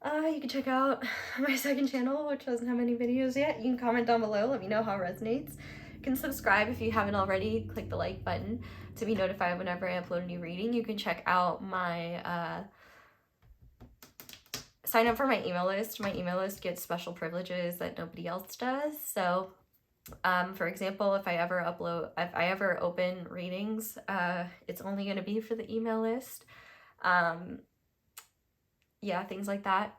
You can check out my second channel, which doesn't have many videos yet. You can comment down below, let me know how it resonates. You can subscribe if you haven't already. Click the like button to be notified whenever I upload a new reading. You can check out my sign up for my email list. My email list gets special privileges that nobody else does. So for example, if I ever open readings, it's only going to be for the email list. Yeah, things like that.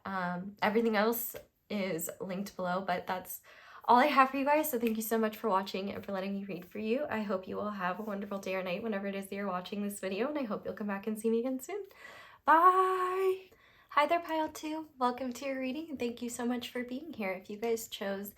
Everything else is linked below, but that's all I have for you guys. So thank you so much for watching and for letting me read for you. I hope you will have a wonderful day or night whenever it is that you're watching this video, and I hope you'll come back and see me again soon. Bye! Hi there, Pile 2. Welcome to your reading, and thank you so much for being here. If you guys chose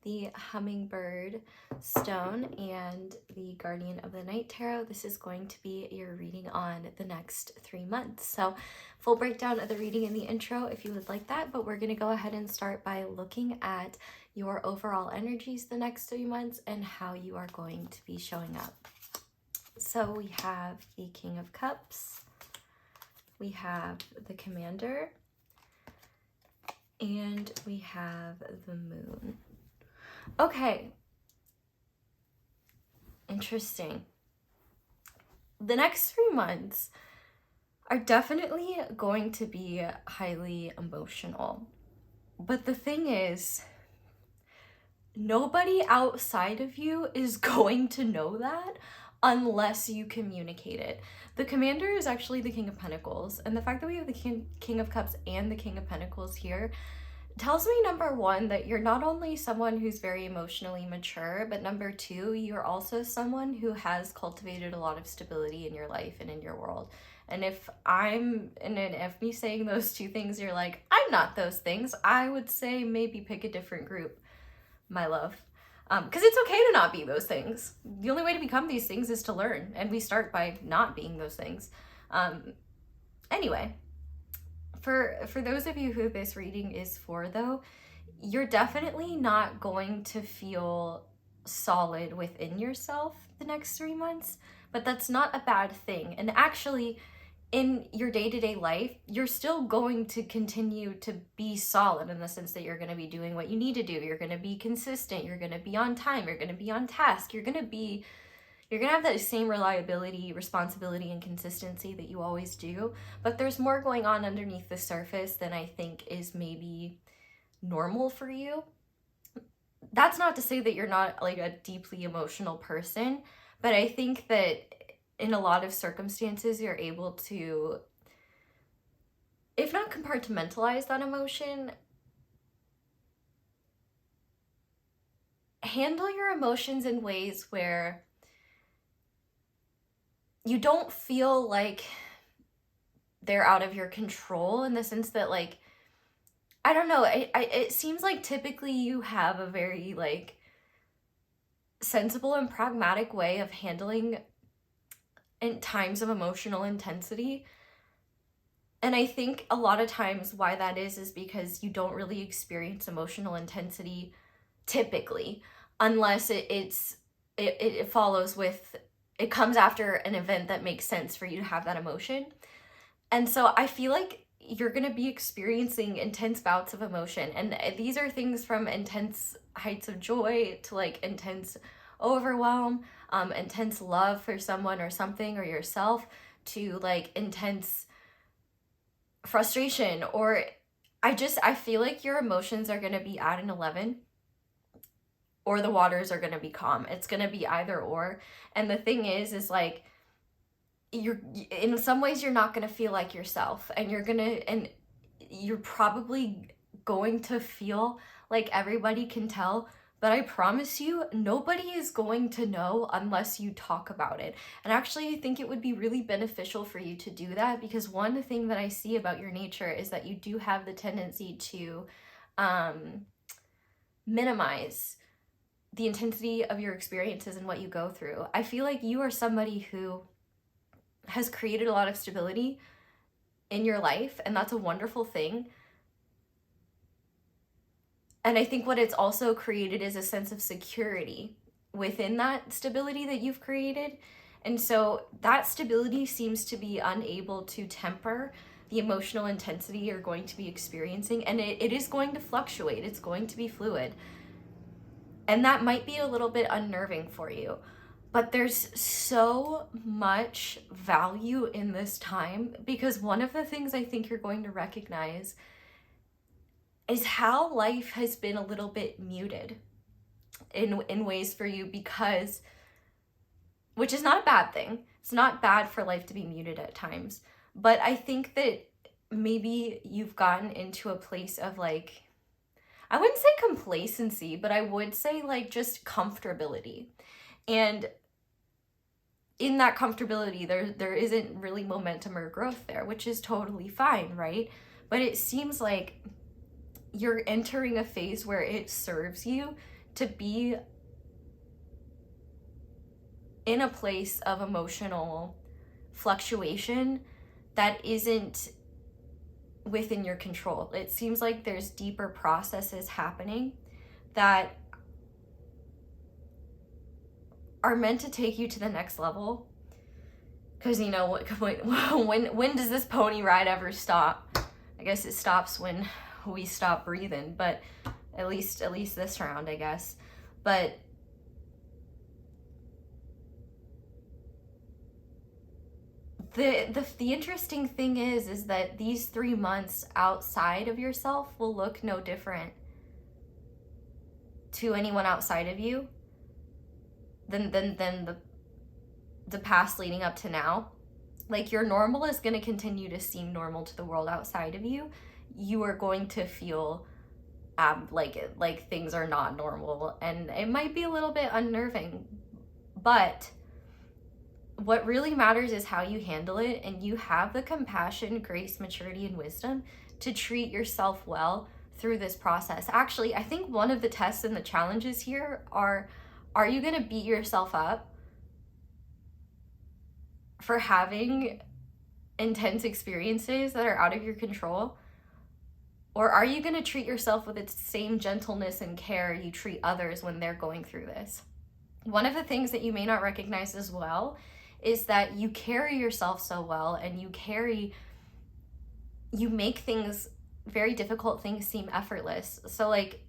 the Hummingbird stone and the Guardian of the Night tarot, this is going to be your reading on the next 3 months. So full breakdown of the reading in the intro if you would like that, but we're going to go ahead and start by looking at your overall energies the next 3 months and how you are going to be showing up. So we have the King of Cups, we have the Commander, and we have the Moon. Okay, interesting. The next 3 months are definitely going to be highly emotional. But the thing is, nobody outside of you is going to know that unless you communicate it. The Commander is actually the King of Pentacles, and the fact that we have the King of Cups and the King of Pentacles here tells me, number one, that you're not only someone who's very emotionally mature, but number two, you're also someone who has cultivated a lot of stability in your life and in your world. And if me saying those two things, you're like, I'm not those things, I would say maybe pick a different group, my love. Because it's okay to not be those things. The only way to become these things is to learn, and we start by not being those things. Anyway. For those of you who this reading is for, though, you're definitely not going to feel solid within yourself the next 3 months, but that's not a bad thing. And actually, in your day-to-day life, you're still going to continue to be solid in the sense that you're going to be doing what you need to do. You're going to be consistent. You're going to be on time. You're going to be on task. You're going to have that same reliability, responsibility, and consistency that you always do, but there's more going on underneath the surface than I think is maybe normal for you. That's not to say that you're not like a deeply emotional person, but I think that in a lot of circumstances, you're able to, if not compartmentalize that emotion, handle your emotions in ways where you don't feel like they're out of your control, in the sense that, like, I don't know, it seems like typically you have a very, like, sensible and pragmatic way of handling in times of emotional intensity. And I think a lot of times why that is because you don't really experience emotional intensity typically, unless it follows with, it comes after an event that makes sense for you to have that emotion. And so I feel like you're going to be experiencing intense bouts of emotion. And these are things from intense heights of joy to like intense overwhelm, intense love for someone or something or yourself, to like intense frustration. Or I feel like your emotions are going to be at an 11, or the waters are going to be calm. It's going to be either or. And the thing is like, you're, in some ways you're not going to feel like yourself, and you're probably going to feel like everybody can tell, but I promise you, nobody is going to know unless you talk about it. And actually, I think it would be really beneficial for you to do that, because one thing that I see about your nature is that you do have the tendency to minimize the intensity of your experiences and what you go through. I feel like you are somebody who has created a lot of stability in your life, and that's a wonderful thing. And I think what it's also created is a sense of security within that stability that you've created. And so that stability seems to be unable to temper the emotional intensity you're going to be experiencing, and it is going to fluctuate. It's going to be fluid. And that might be a little bit unnerving for you. But there's so much value in this time, because one of the things I think you're going to recognize is how life has been a little bit muted in ways for you, because, which is not a bad thing. It's not bad for life to be muted at times. But I think that maybe you've gotten into a place of like, I wouldn't say complacency, but I would say like just comfortability. And in that comfortability, there isn't really momentum or growth there, which is totally fine, right? But it seems like you're entering a phase where it serves you to be in a place of emotional fluctuation that isn't within your control. It seems like there's deeper processes happening that are meant to take you to the next level. Because, you know, when does this pony ride ever stop? I guess it stops when we stop breathing, but at least this round, I guess. But the interesting thing is that these 3 months outside of yourself will look no different to anyone outside of you than the past leading up to now. Like, your normal is going to continue to seem normal to the world outside of you. You are going to feel like things are not normal, and it might be a little bit unnerving, but what really matters is how you handle it, and you have the compassion, grace, maturity, and wisdom to treat yourself well through this process. Actually, I think one of the tests and the challenges here are you going to beat yourself up for having intense experiences that are out of your control? Or are you going to treat yourself with the same gentleness and care you treat others when they're going through this? One of the things that you may not recognize as well is that you carry yourself so well, and you make things, very difficult things, seem effortless. So like,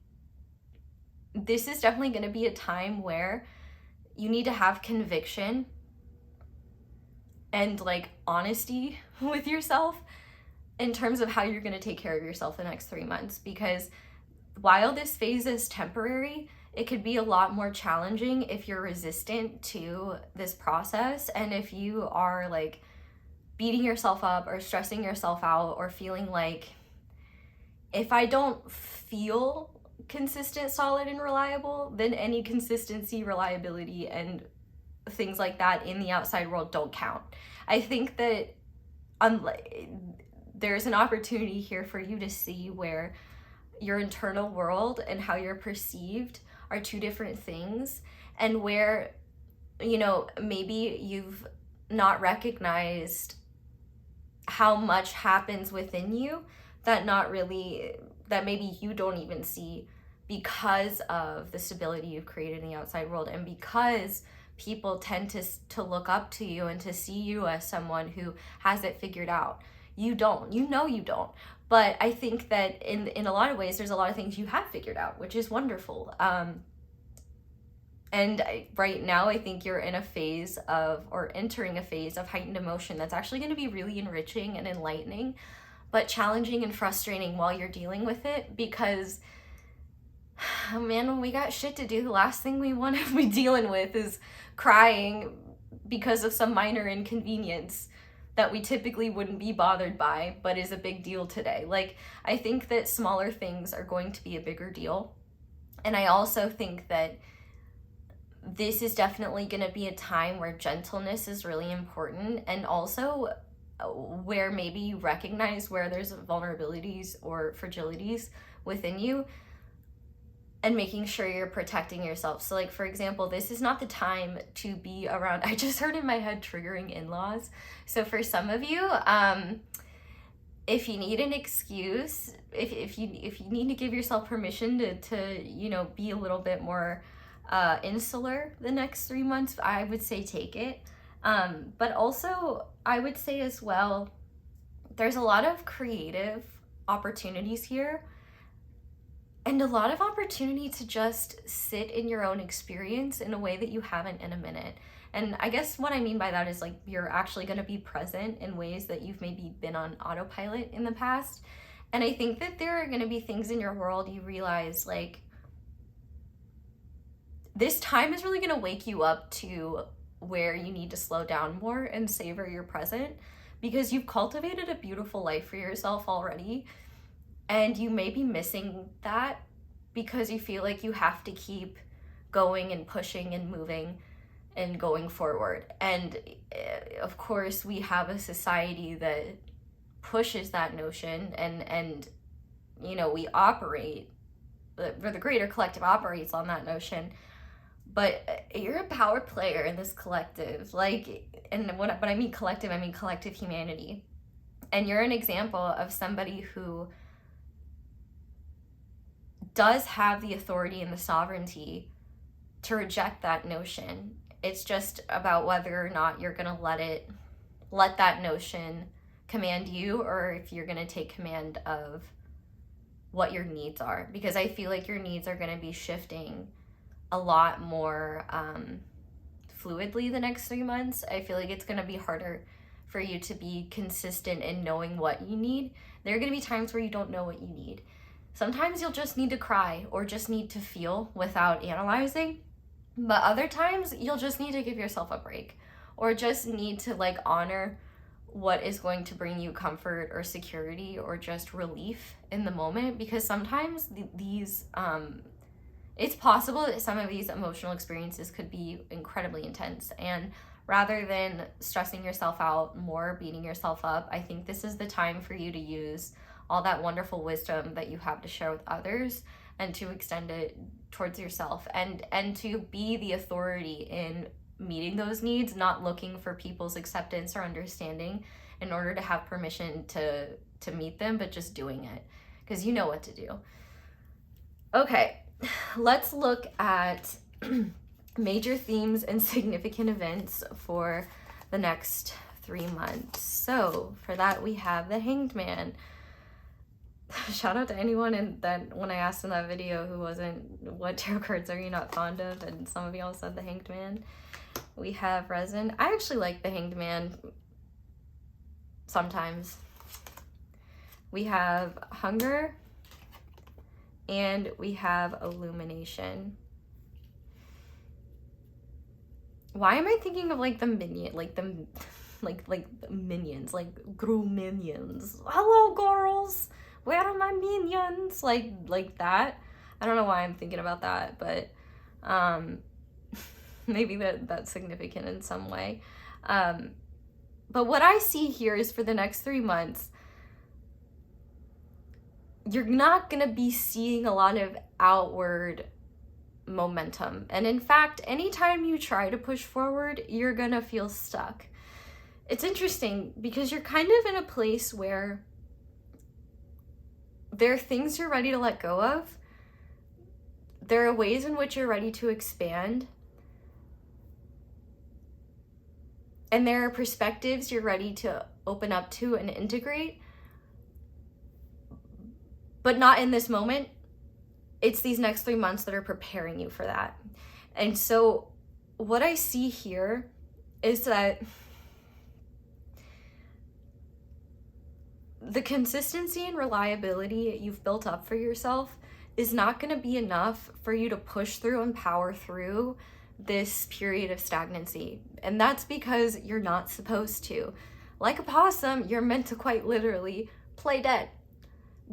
this is definitely going to be a time where you need to have conviction and like honesty with yourself in terms of how you're going to take care of yourself the next 3 months. Because while this phase is temporary, it could be a lot more challenging if you're resistant to this process, and if you are like beating yourself up or stressing yourself out, or feeling like, if I don't feel consistent, solid, and reliable, then any consistency, reliability, and things like that in the outside world don't count. I think that there's an opportunity here for you to see where your internal world and how you're perceived are two different things, and where, you know, maybe you've not recognized how much happens within you that maybe you don't even see, because of the stability you've created in the outside world, and because people tend to look up to you and to see you as someone who has it figured out. You don't. You know you don't. But I think that in a lot of ways, there's a lot of things you have figured out, which is wonderful. Right now, I think you're in a phase entering a phase of heightened emotion that's actually going to be really enriching and enlightening, but challenging and frustrating while you're dealing with it, because, oh man, when we got shit to do, the last thing we want to be dealing with is crying because of some minor inconvenience that we typically wouldn't be bothered by, but is a big deal today. Like, I think that smaller things are going to be a bigger deal. And I also think that this is definitely going to be a time where gentleness is really important, and also where maybe you recognize where there's vulnerabilities or fragilities within you, and making sure you're protecting yourself. So like, for example, this is not the time to be around, I just heard in my head, triggering in-laws. So for some of you, if you need an excuse, if you need to give yourself permission to you know, be a little bit more insular the next 3 months, I would say take it. But also, I would say as well, there's a lot of creative opportunities here and a lot of opportunity to just sit in your own experience in a way that you haven't in a minute. And I guess what I mean by that is like you're actually going to be present in ways that you've maybe been on autopilot in the past. And I think that there are going to be things in your world you realize like this time is really going to wake you up to where you need to slow down more and savor your present, because you've cultivated a beautiful life for yourself already. And you may be missing that because you feel like you have to keep going and pushing and moving and going forward. And of course, we have a society that pushes that notion, and you know, we operate, or the greater collective operates on that notion. But you're a power player in this collective, like, and when I mean collective, I mean collective humanity. And you're an example of somebody who does have the authority and the sovereignty to reject that notion. It's just about whether or not you're gonna let that notion command you, or if you're gonna take command of what your needs are. Because I feel like your needs are gonna be shifting a lot more fluidly the next 3 months. I feel like it's gonna be harder for you to be consistent in knowing what you need. There are gonna be times where you don't know what you need. Sometimes you'll just need to cry or just need to feel without analyzing. But other times you'll just need to give yourself a break, or just need to like honor what is going to bring you comfort or security or just relief in the moment. Because sometimes these it's possible that some of these emotional experiences could be incredibly intense, and rather than stressing yourself out more, beating yourself up, I think this is the time for you to use all that wonderful wisdom that you have to share with others, and to extend it towards yourself, and to be the authority in meeting those needs, not looking for people's acceptance or understanding in order to have permission to meet them, but just doing it because you know what to do. Okay, let's look at major themes and significant events for the next 3 months. So for that, we have the Hanged Man. Shout out to anyone that when I asked in that video who wasn't, what tarot cards are you not fond of, and some of y'all said the Hanged Man. We have Resin. I actually like the Hanged Man sometimes. We have Hunger, and we have Illumination. Why am I thinking of like the minion, like the minions, like Gru minions? Hello girls, where are my minions? Like that. I don't know why I'm thinking about that, but maybe that's significant in some way. But what I see here is for the next 3 months, you're not gonna be seeing a lot of outward momentum. And in fact, anytime you try to push forward, you're gonna feel stuck. It's interesting because you're kind of in a place where there are things you're ready to let go of. There are ways in which you're ready to expand. And there are perspectives you're ready to open up to and integrate. But not in this moment. It's these next 3 months that are preparing you for that. And so what I see here is that the consistency and reliability you've built up for yourself is not going to be enough for you to push through and power through this period of stagnancy. And that's because you're not supposed to. Like a possum, you're meant to quite literally play dead.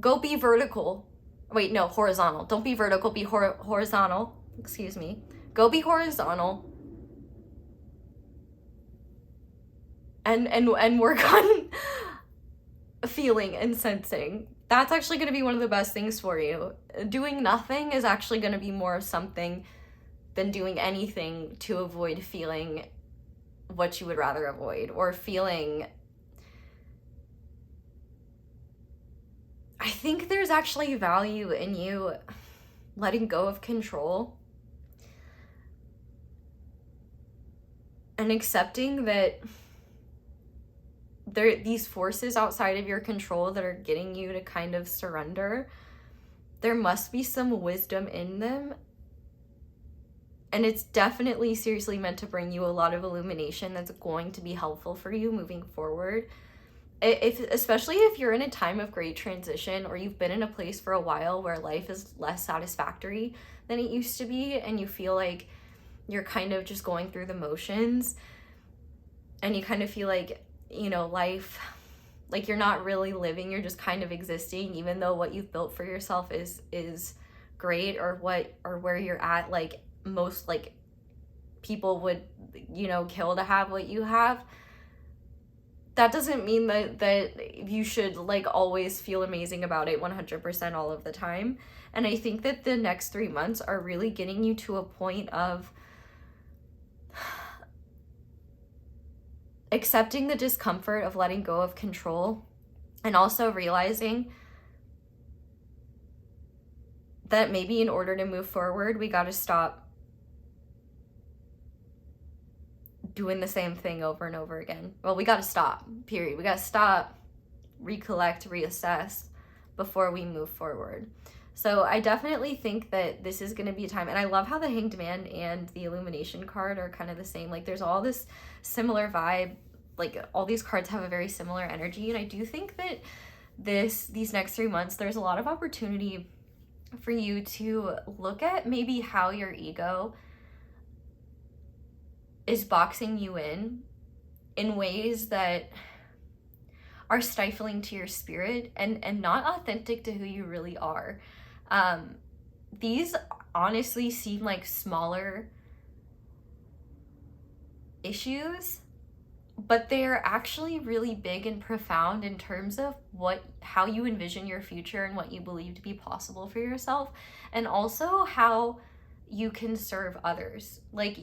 Go be vertical. Wait, no, horizontal. Don't be vertical, be horizontal. Excuse me. Go be horizontal. And work on feeling and sensing. That's actually going to be one of the best things for you. Doing nothing is actually going to be more of something than doing anything to avoid feeling what you would rather avoid, or feeling. I think there's actually value in you letting go of control and accepting that these forces outside of your control that are getting you to kind of surrender, there must be some wisdom in them. And it's definitely seriously meant to bring you a lot of illumination that's going to be helpful for you moving forward. Especially if you're in a time of great transition, or you've been in a place for a while where life is less satisfactory than it used to be, and you feel like you're kind of just going through the motions, and you kind of feel like, you know, life, like you're not really living, you're just kind of existing, even though what you've built for yourself is great, or where you're at, like most like people would, you know, kill to have what you have. That doesn't mean that you should like always feel amazing about it 100% all of the time. And I think that the next 3 months are really getting you to a point of accepting the discomfort of letting go of control, and also realizing that maybe in order to move forward, we got to stop doing the same thing over and over again. Well, we got to stop, period. We got to stop, recollect, reassess before we move forward. So I definitely think that this is going to be a time, and I love how the Hanged Man and the Illumination card are kind of the same. Like there's all this similar vibe, like all these cards have a very similar energy, and I do think that these next 3 months, there's a lot of opportunity for you to look at maybe how your ego is boxing you in ways that are stifling to your spirit and not authentic to who you really are. These honestly seem like smaller issues, but they're actually really big and profound in terms of how you envision your future and what you believe to be possible for yourself, and also how you can serve others. Like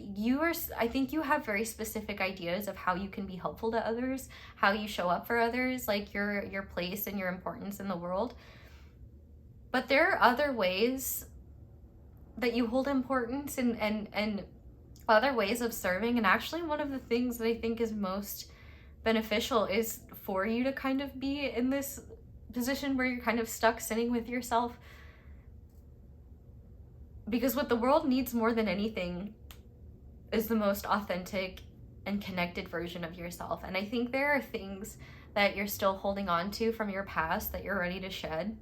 I think you have very specific ideas of how you can be helpful to others, how you show up for others, like your place and your importance in the world. But there are other ways that you hold importance and other ways of serving. And actually one of the things that I think is most beneficial is for you to kind of be in this position where you're kind of stuck sitting with yourself. Because what the world needs more than anything is the most authentic and connected version of yourself. And I think there are things that you're still holding on to from your past that you're ready to shed.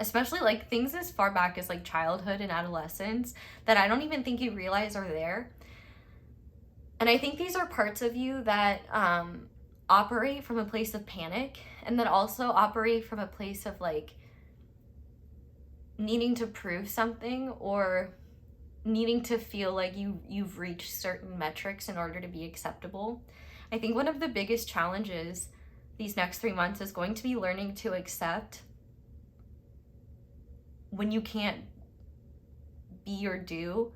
Especially like things as far back as like childhood and adolescence that I don't even think you realize are there. And I think these are parts of you that operate from a place of panic, and that also operate from a place of like needing to prove something, or needing to feel like you've reached certain metrics in order to be acceptable. I think one of the biggest challenges these next 3 months is going to be learning to accept when you can't be or do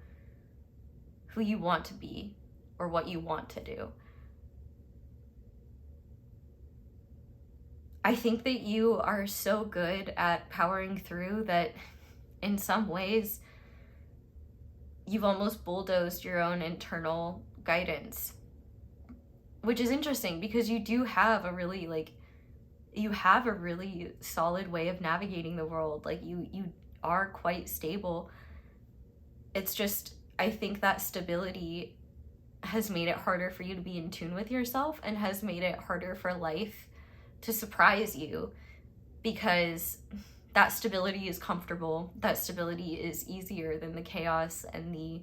who you want to be or what you want to do. I think that you are so good at powering through that in some ways you've almost bulldozed your own internal guidance, which is interesting because you do have a really solid way of navigating the world. Like you are quite stable. It's just, I think that stability has made it harder for you to be in tune with yourself, and has made it harder for life to surprise you, because that stability is comfortable. That stability is easier than the chaos and the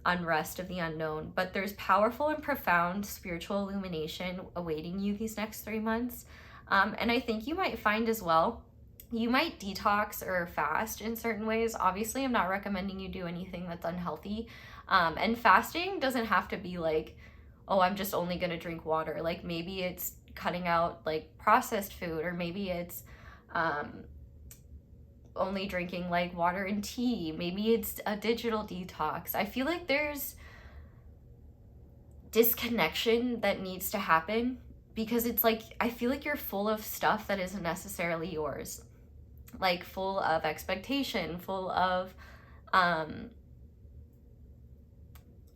unrest of the unknown. But there's powerful and profound spiritual illumination awaiting you these next 3 months. And I think you might find as well, you might detox or fast in certain ways. Obviously, I'm not recommending you do anything that's unhealthy. And fasting doesn't have to be like, oh, I'm just only going to drink water. Like maybe it's cutting out like processed food, or maybe it's only drinking like water and tea. Maybe it's a digital detox. I feel like there's disconnection that needs to happen, because it's like, I feel like you're full of stuff that isn't necessarily yours. Like full of expectation, full of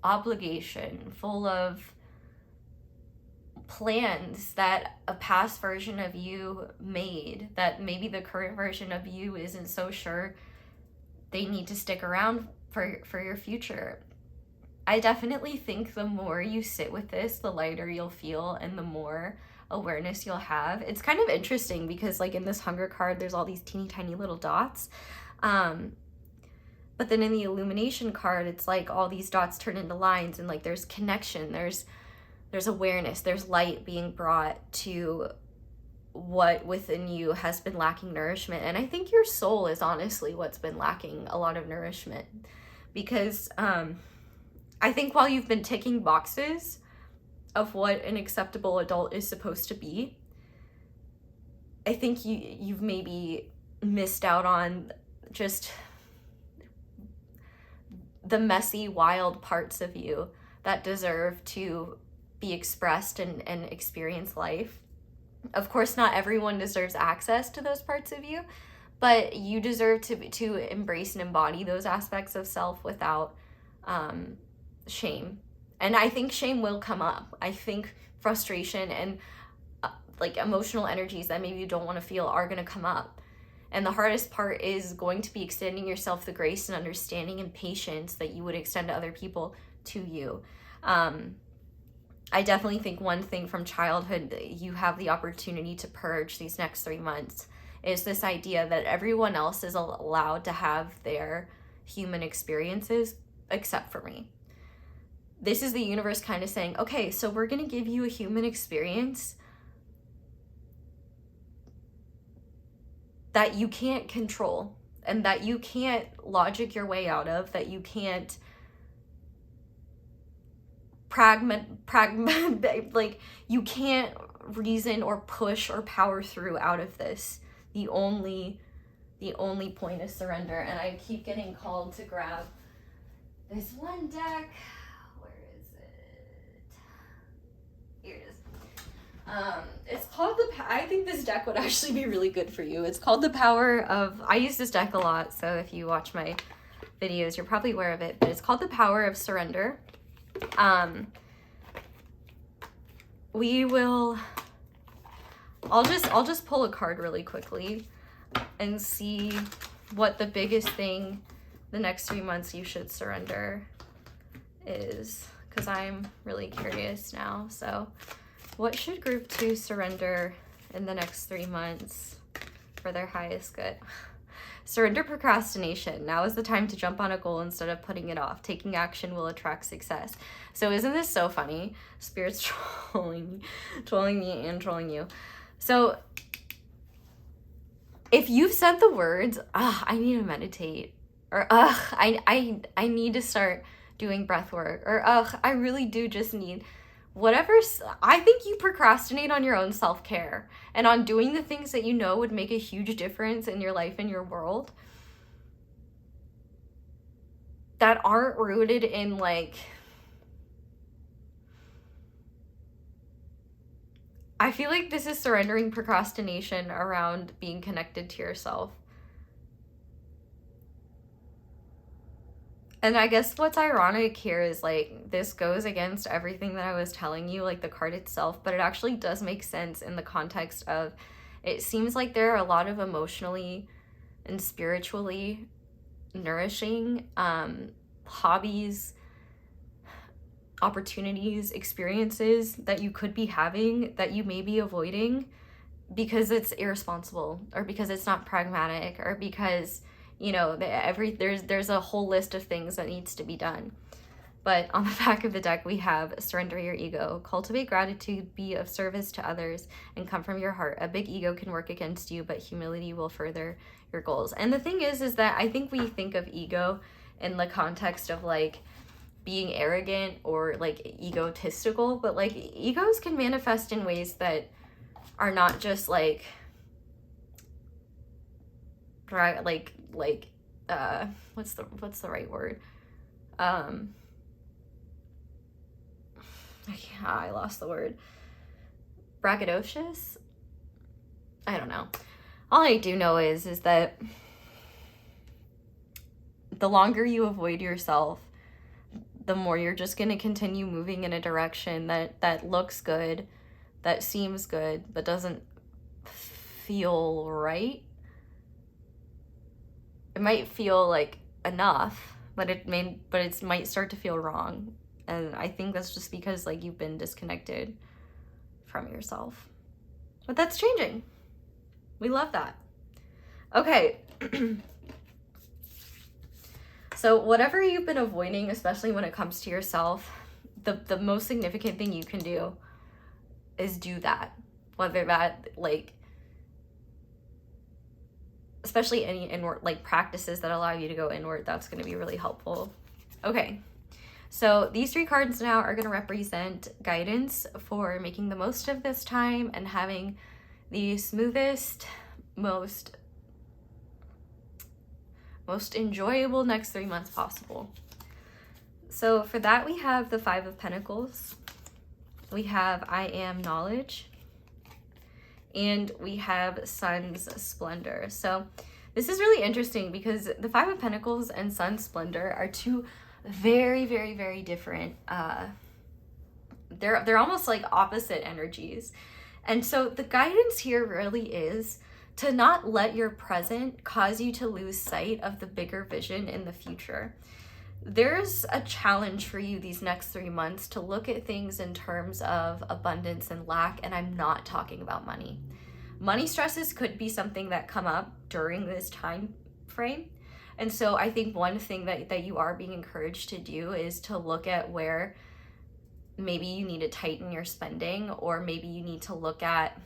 obligation, full of plans that a past version of you made that maybe the current version of you isn't so sure they need to stick around for your future. I definitely think the more you sit with this, the lighter you'll feel and the more awareness you'll have. It's kind of interesting because like in this hunger card, there's all these teeny tiny little dots. But then in the illumination card, it's like all these dots turn into lines, and like there's connection, there's awareness, there's light being brought to what within you has been lacking nourishment. And I think your soul is honestly what's been lacking a lot of nourishment, because I think while you've been ticking boxes of what an acceptable adult is supposed to be, I think you've maybe missed out on just the messy, wild parts of you that deserve to be expressed and experience life. Of course, not everyone deserves access to those parts of you, but you deserve to embrace and embody those aspects of self without shame. And I think shame will come up. I think frustration and like emotional energies that maybe you don't want to feel are going to come up. And the hardest part is going to be extending yourself the grace and understanding and patience that you would extend to other people to you. I definitely think one thing from childhood you have the opportunity to purge these next 3 months is this idea that everyone else is allowed to have their human experiences except for me. This is the universe kind of saying, okay, so we're going to give you a human experience that you can't control and that you can't logic your way out of, that you can't like you can't reason or push or power through out of this. The only point is surrender. And I keep getting called to grab this one deck. Where is it? Here it is. It's called I think this deck would actually be really good for you. It's called the Power of, I use this deck a lot, so if you watch my videos, you're probably aware of it, but it's called the Power of Surrender. I'll just pull a card really quickly and see what the biggest thing the next 3 months you should surrender is, because I'm really curious now. So what should group 2 surrender in the next 3 months for their highest good? Surrender procrastination. Now is the time to jump on a goal instead of putting it off. Taking action will attract success. So isn't this so funny? Spirit's trolling me and trolling you. So if you've said the words, I need to meditate, or I need to start doing breath work, or I really do just need whatever, I think you procrastinate on your own self-care and on doing the things that you know would make a huge difference in your life and your world that aren't rooted in like, I feel like this is surrendering procrastination around being connected to yourself. And I guess what's ironic here is like this goes against everything that I was telling you, like the card itself, but it actually does make sense in the context of, it seems like there are a lot of emotionally and spiritually nourishing hobbies, opportunities, experiences that you could be having that you may be avoiding because it's irresponsible, or because it's not pragmatic, or because, you know, there's a whole list of things that needs to be done. But on the back of the deck, we have surrender your ego, cultivate gratitude, be of service to others, and come from your heart. A big ego can work against you, but humility will further your goals. And the thing is that I think we think of ego in the context of like being arrogant or like egotistical, but like egos can manifest in ways that are not just like, right, what's the right word? I lost the word. Braggadocious? I don't know. All I do know is that the longer you avoid yourself, the more you're just going to continue moving in a direction that looks good, that seems good but doesn't feel right. It might feel like enough, but it might start to feel wrong. And I think that's just because like you've been disconnected from yourself. But that's changing. We love that. Okay. So whatever you've been avoiding, especially when it comes to yourself, the most significant thing you can do is do that. Whether that, like, especially any inward, like, practices that allow you to go inward, that's going to be really helpful. Okay. So these 3 cards now are going to represent guidance for making the most of this time and having the smoothest, most enjoyable next 3 months possible. So for that, we have the 5 of Pentacles. We have I Am Knowledge. And we have Sun's Splendor. So this is really interesting because the 5 of Pentacles and Sun's Splendor are 2 very, very, very different. They're almost like opposite energies. And so the guidance here really is to not let your present cause you to lose sight of the bigger vision in the future. There's a challenge for you these next 3 months to look at things in terms of abundance and lack, and I'm not talking about money. Money stresses could be something that come up during this time frame. And so I think one thing that you are being encouraged to do is to look at where maybe you need to tighten your spending, or maybe you need to look at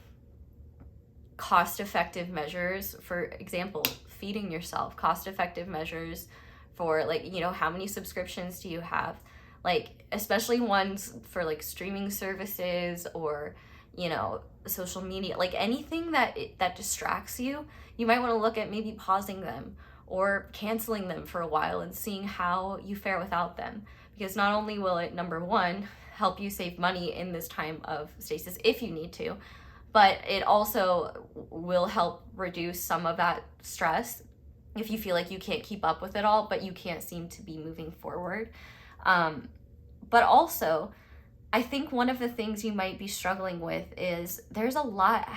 cost-effective measures. For example, feeding yourself, cost-effective measures for, like, you know, how many subscriptions do you have? Like, especially ones for like streaming services or, you know, social media, like anything that distracts you, you might want to look at maybe pausing them or canceling them for a while and seeing how you fare without them. Because not only will it, number one, help you save money in this time of stasis if you need to, but it also will help reduce some of that stress if you feel like you can't keep up with it all, but you can't seem to be moving forward. But also, I think one of the things you might be struggling with is there's a lot,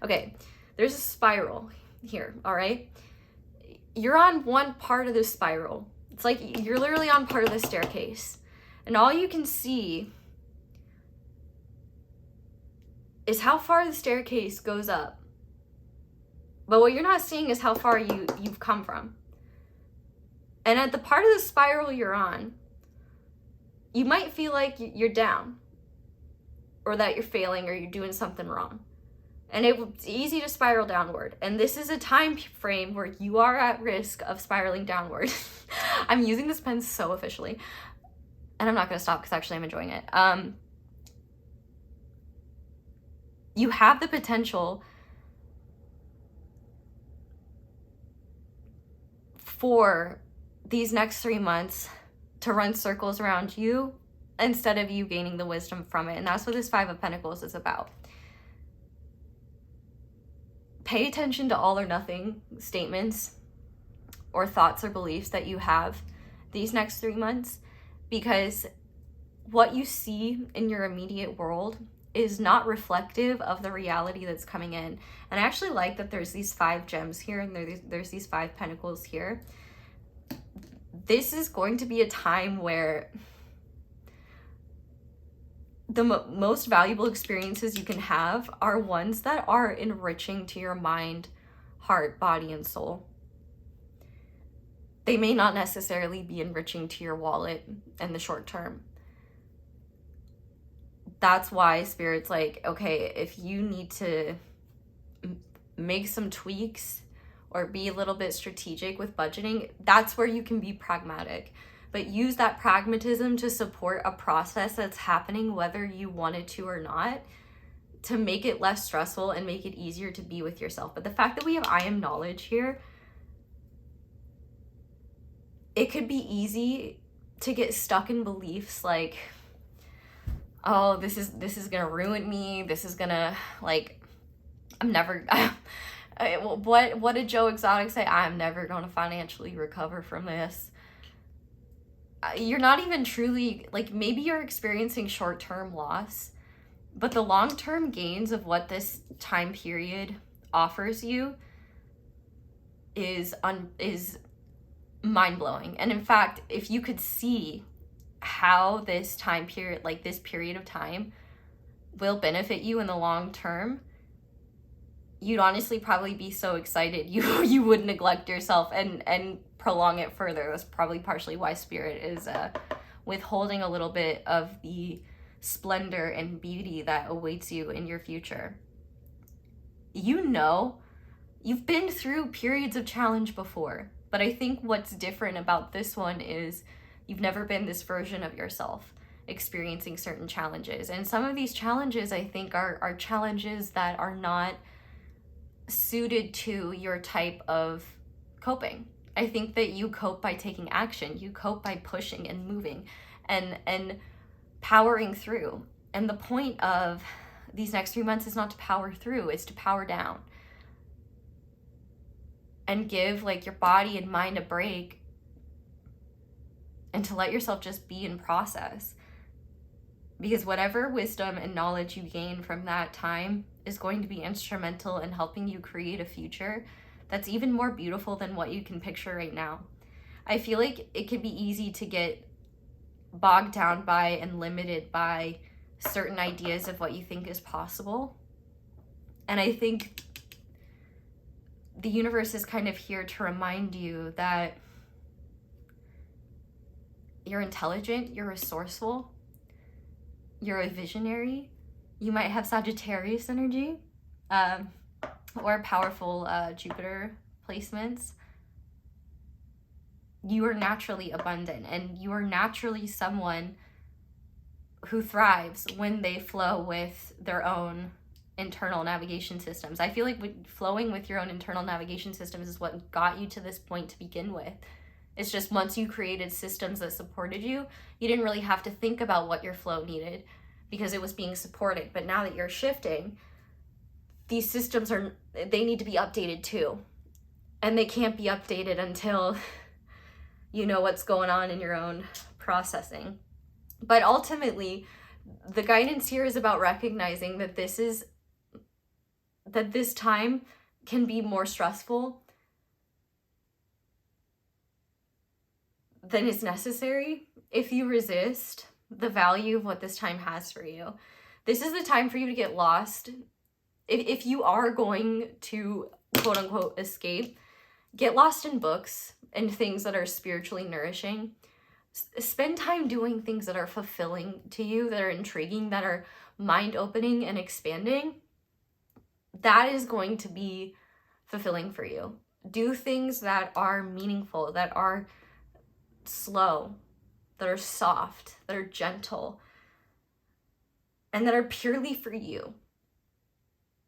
okay, there's a spiral here, all right? You're on one part of this spiral. It's like you're literally on part of the staircase, and all you can see is how far the staircase goes up. But what you're not seeing is how far you've come from. And at the part of the spiral you're on, you might feel like you're down, or that you're failing, or you're doing something wrong. And it's easy to spiral downward. And this is a time frame where you are at risk of spiraling downward. I'm using this pen so officially. And I'm not going to stop because actually I'm enjoying it. You have the potential for these next 3 months to run circles around you instead of you gaining the wisdom from it. And that's what this 5 of Pentacles is about. Pay attention to all or nothing statements or thoughts or beliefs that you have these next 3 months, because what you see in your immediate world is not reflective of the reality that's coming in. And I actually like that there's these 5 gems here and there's these 5 pentacles here. This is going to be a time where the most valuable experiences you can have are ones that are enriching to your mind, heart, body, and soul. They may not necessarily be enriching to your wallet in the short term. That's why Spirit's like, okay, if you need to make some tweaks or be a little bit strategic with budgeting, that's where you can be pragmatic. But use that pragmatism to support a process that's happening whether you wanted to or not, to make it less stressful and make it easier to be with yourself. But the fact that we have I Am Knowledge here, it could be easy to get stuck in beliefs like, oh, this is gonna ruin me, this is gonna, like, I'm never what did Joe Exotic say? I'm never gonna financially recover from this. you're not even truly, like, maybe you're experiencing short-term loss, but the long-term gains of what this time period offers you is mind-blowing. And in fact, if you could see how this time period, like this period of time, will benefit you in the long term, you'd honestly probably be so excited you would neglect yourself and prolong it further. That's probably partially why Spirit is withholding a little bit of the splendor and beauty that awaits you in your future. You know, you've been through periods of challenge before, but I think what's different about this one is you've never been this version of yourself experiencing certain challenges. And some of these challenges, I think, are challenges that are not suited to your type of coping. I think that you cope by taking action. You cope by pushing and moving and powering through. And the point of these next 3 months is not to power through, it's to power down. And give like your body and mind a break, and to let yourself just be in process. Because whatever wisdom and knowledge you gain from that time is going to be instrumental in helping you create a future that's even more beautiful than what you can picture right now. I feel like it can be easy to get bogged down by and limited by certain ideas of what you think is possible. And I think the universe is kind of here to remind you that you're intelligent, you're resourceful, you're a visionary. You might have Sagittarius energy, or powerful Jupiter placements. You are naturally abundant, and you are naturally someone who thrives when they flow with their own internal navigation systems. I feel like flowing with your own internal navigation systems is what got you to this point to begin with. It's just once you created systems that supported you, you didn't really have to think about what your flow needed because it was being supported. But now that you're shifting, these systems they need to be updated too. And they can't be updated until you know what's going on in your own processing. But ultimately, the guidance here is about recognizing that this time can be more stressful than is necessary if you resist the value of what this time has for you. This is the time for you to get lost. If you are going to quote unquote escape, get lost in books and things that are spiritually nourishing. Spend time doing things that are fulfilling to you, that are intriguing, that are mind-opening and expanding. That is going to be fulfilling for you. Do things that are meaningful, that are slow, that are soft, that are gentle, and that are purely for you.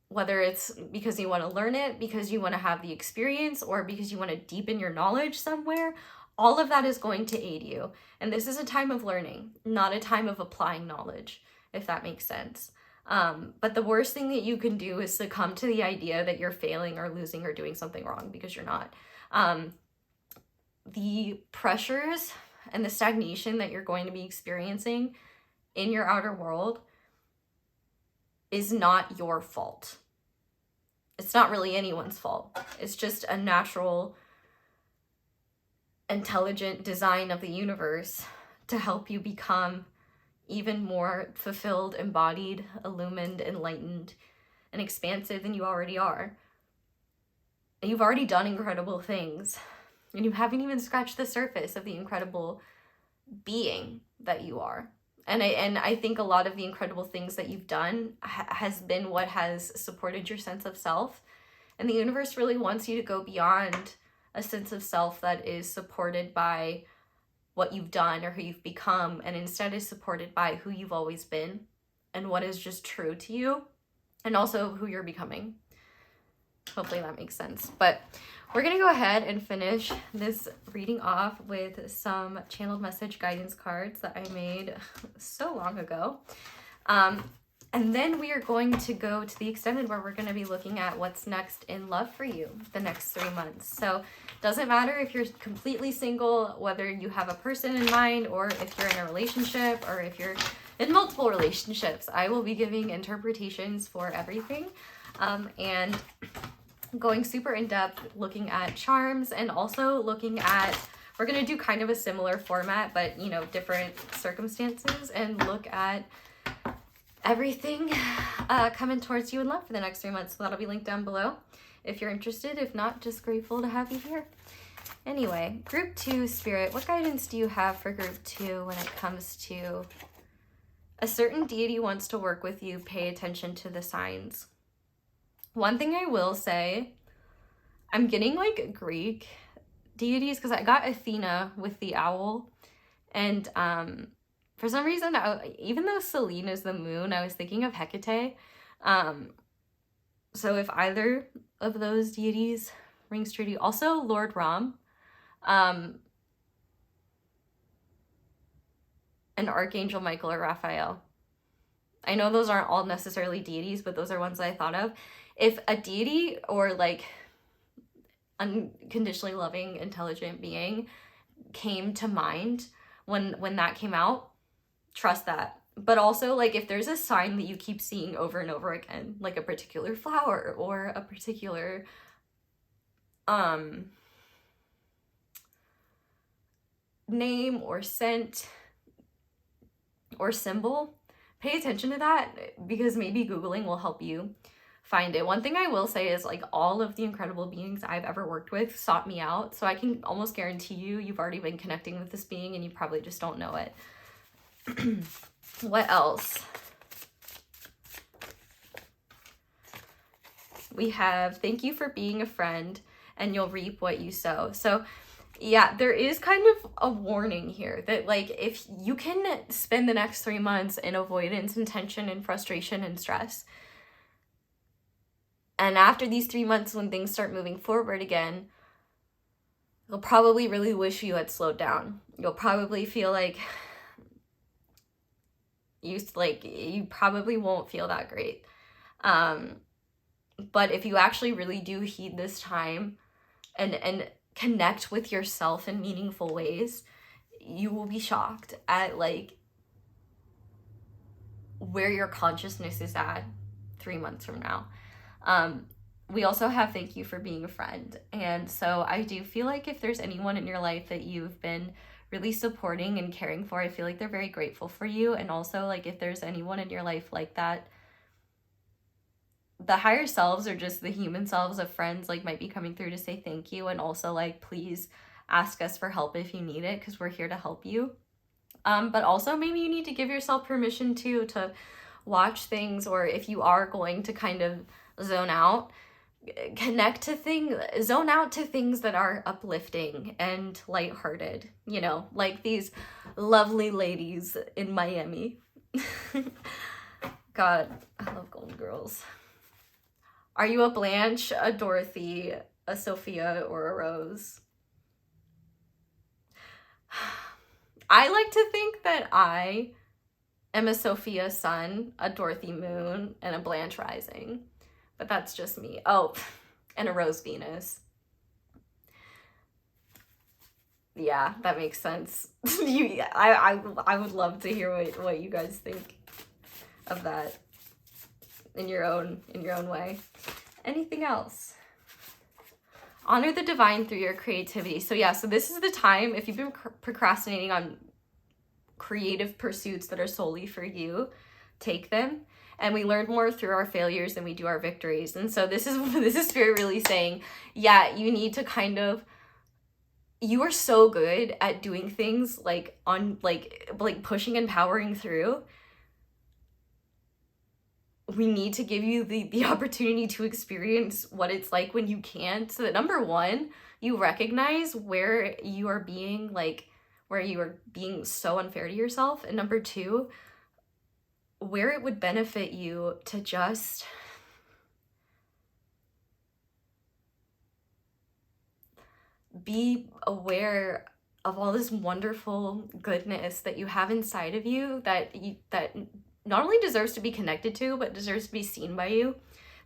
Whether it's because you want to learn it, because you want to have the experience, or because you want to deepen your knowledge somewhere, all of that is going to aid you. And this is a time of learning, not a time of applying knowledge, if that makes sense. But the worst thing that you can do is succumb to the idea that you're failing or losing or doing something wrong, because you're not. The pressures and the stagnation that you're going to be experiencing in your outer world is not your fault. It's not really anyone's fault. It's just a natural, intelligent design of the universe to help you become even more fulfilled, embodied, illumined, enlightened, and expansive than you already are. And you've already done incredible things, and you haven't even scratched the surface of the incredible being that you are. And I think a lot of the incredible things that you've done has been what has supported your sense of self. And the universe really wants you to go beyond a sense of self that is supported by what you've done or who you've become, and instead is supported by who you've always been and what is just true to you, and also who you're becoming. Hopefully that makes sense. But we're going to go ahead and finish this reading off with some channeled message guidance cards that I made so long ago. And then we are going to go to the extended where we're going to be looking at what's next in love for you the next 3 months. So doesn't matter if you're completely single, whether you have a person in mind, or if you're in a relationship, or if you're in multiple relationships. I will be giving interpretations for everything, and going super in depth, looking at charms, and also looking at, we're going to do kind of a similar format, but you know, different circumstances, and look at everything coming towards you in love for the next 3 months. So that'll be linked down below if you're interested. If not, just grateful to have you here. Anyway, group 2, Spirit, what guidance do you have for group 2 when it comes to a certain deity wants to work with you? Pay attention to the signs. One thing I will say, I'm getting like Greek deities because I got Athena with the owl, and for some reason, even though Selene is the moon, I was thinking of Hecate. So if either of those deities rings true to you. Also, Lord Ram, and Archangel Michael or Raphael. I know those aren't all necessarily deities, but those are ones that I thought of. If a deity or like unconditionally loving, intelligent being came to mind when that came out, trust that. But also, like, if there's a sign that you keep seeing over and over again, like a particular flower or a particular name or scent or symbol, pay attention to that, because maybe Googling will help you find it. One thing I will say is, like, all of the incredible beings I've ever worked with sought me out, so I can almost guarantee you've already been connecting with this being and you probably just don't know it. What else? We have, thank you for being a friend and you'll reap what you sow. So yeah, there is kind of a warning here that, like, if you can spend the next 3 months in avoidance and tension and frustration and stress, and after these 3 months when things start moving forward again, you'll probably really wish you had slowed down. You'll probably feel like you probably won't feel that great. But if you actually really do heed this time and connect with yourself in meaningful ways, you will be shocked at, like, where your consciousness is at 3 months from now. We also have thank you for being a friend. And so I do feel like if there's anyone in your life that you've been really supporting and caring for, I feel like they're very grateful for you. And also, like, if there's anyone in your life like that, the higher selves or just the human selves of friends, like, might be coming through to say thank you, and also, like, please ask us for help if you need it, because we're here to help you. But also maybe you need to give yourself permission to watch things, or if you are going to kind of zone out, zone out to things that are uplifting and lighthearted, you know, like these lovely ladies in Miami. God, I love Golden Girls. Are you a Blanche, a Dorothy, a Sophia, or a Rose? I like to think that I am a Sophia sun, a Dorothy moon, and a Blanche rising. But that's just me. Oh, and a Rose Venus. Yeah, that makes sense. I would love to hear what you guys think of that in your own way. Anything else? Honor the divine through your creativity. So yeah, so this is the time, if you've been procrastinating on creative pursuits that are solely for you, take them. And we learn more through our failures than we do our victories. And so this is Spirit really saying, yeah, you need to kind of, you are so good at doing things like pushing and powering through. We need to give you the opportunity to experience what it's like when you can't, so that number one, you recognize where you are being so unfair to yourself, and number two, where it would benefit you to just be aware of all this wonderful goodness that you have inside of you, that not only deserves to be connected to, but deserves to be seen by you.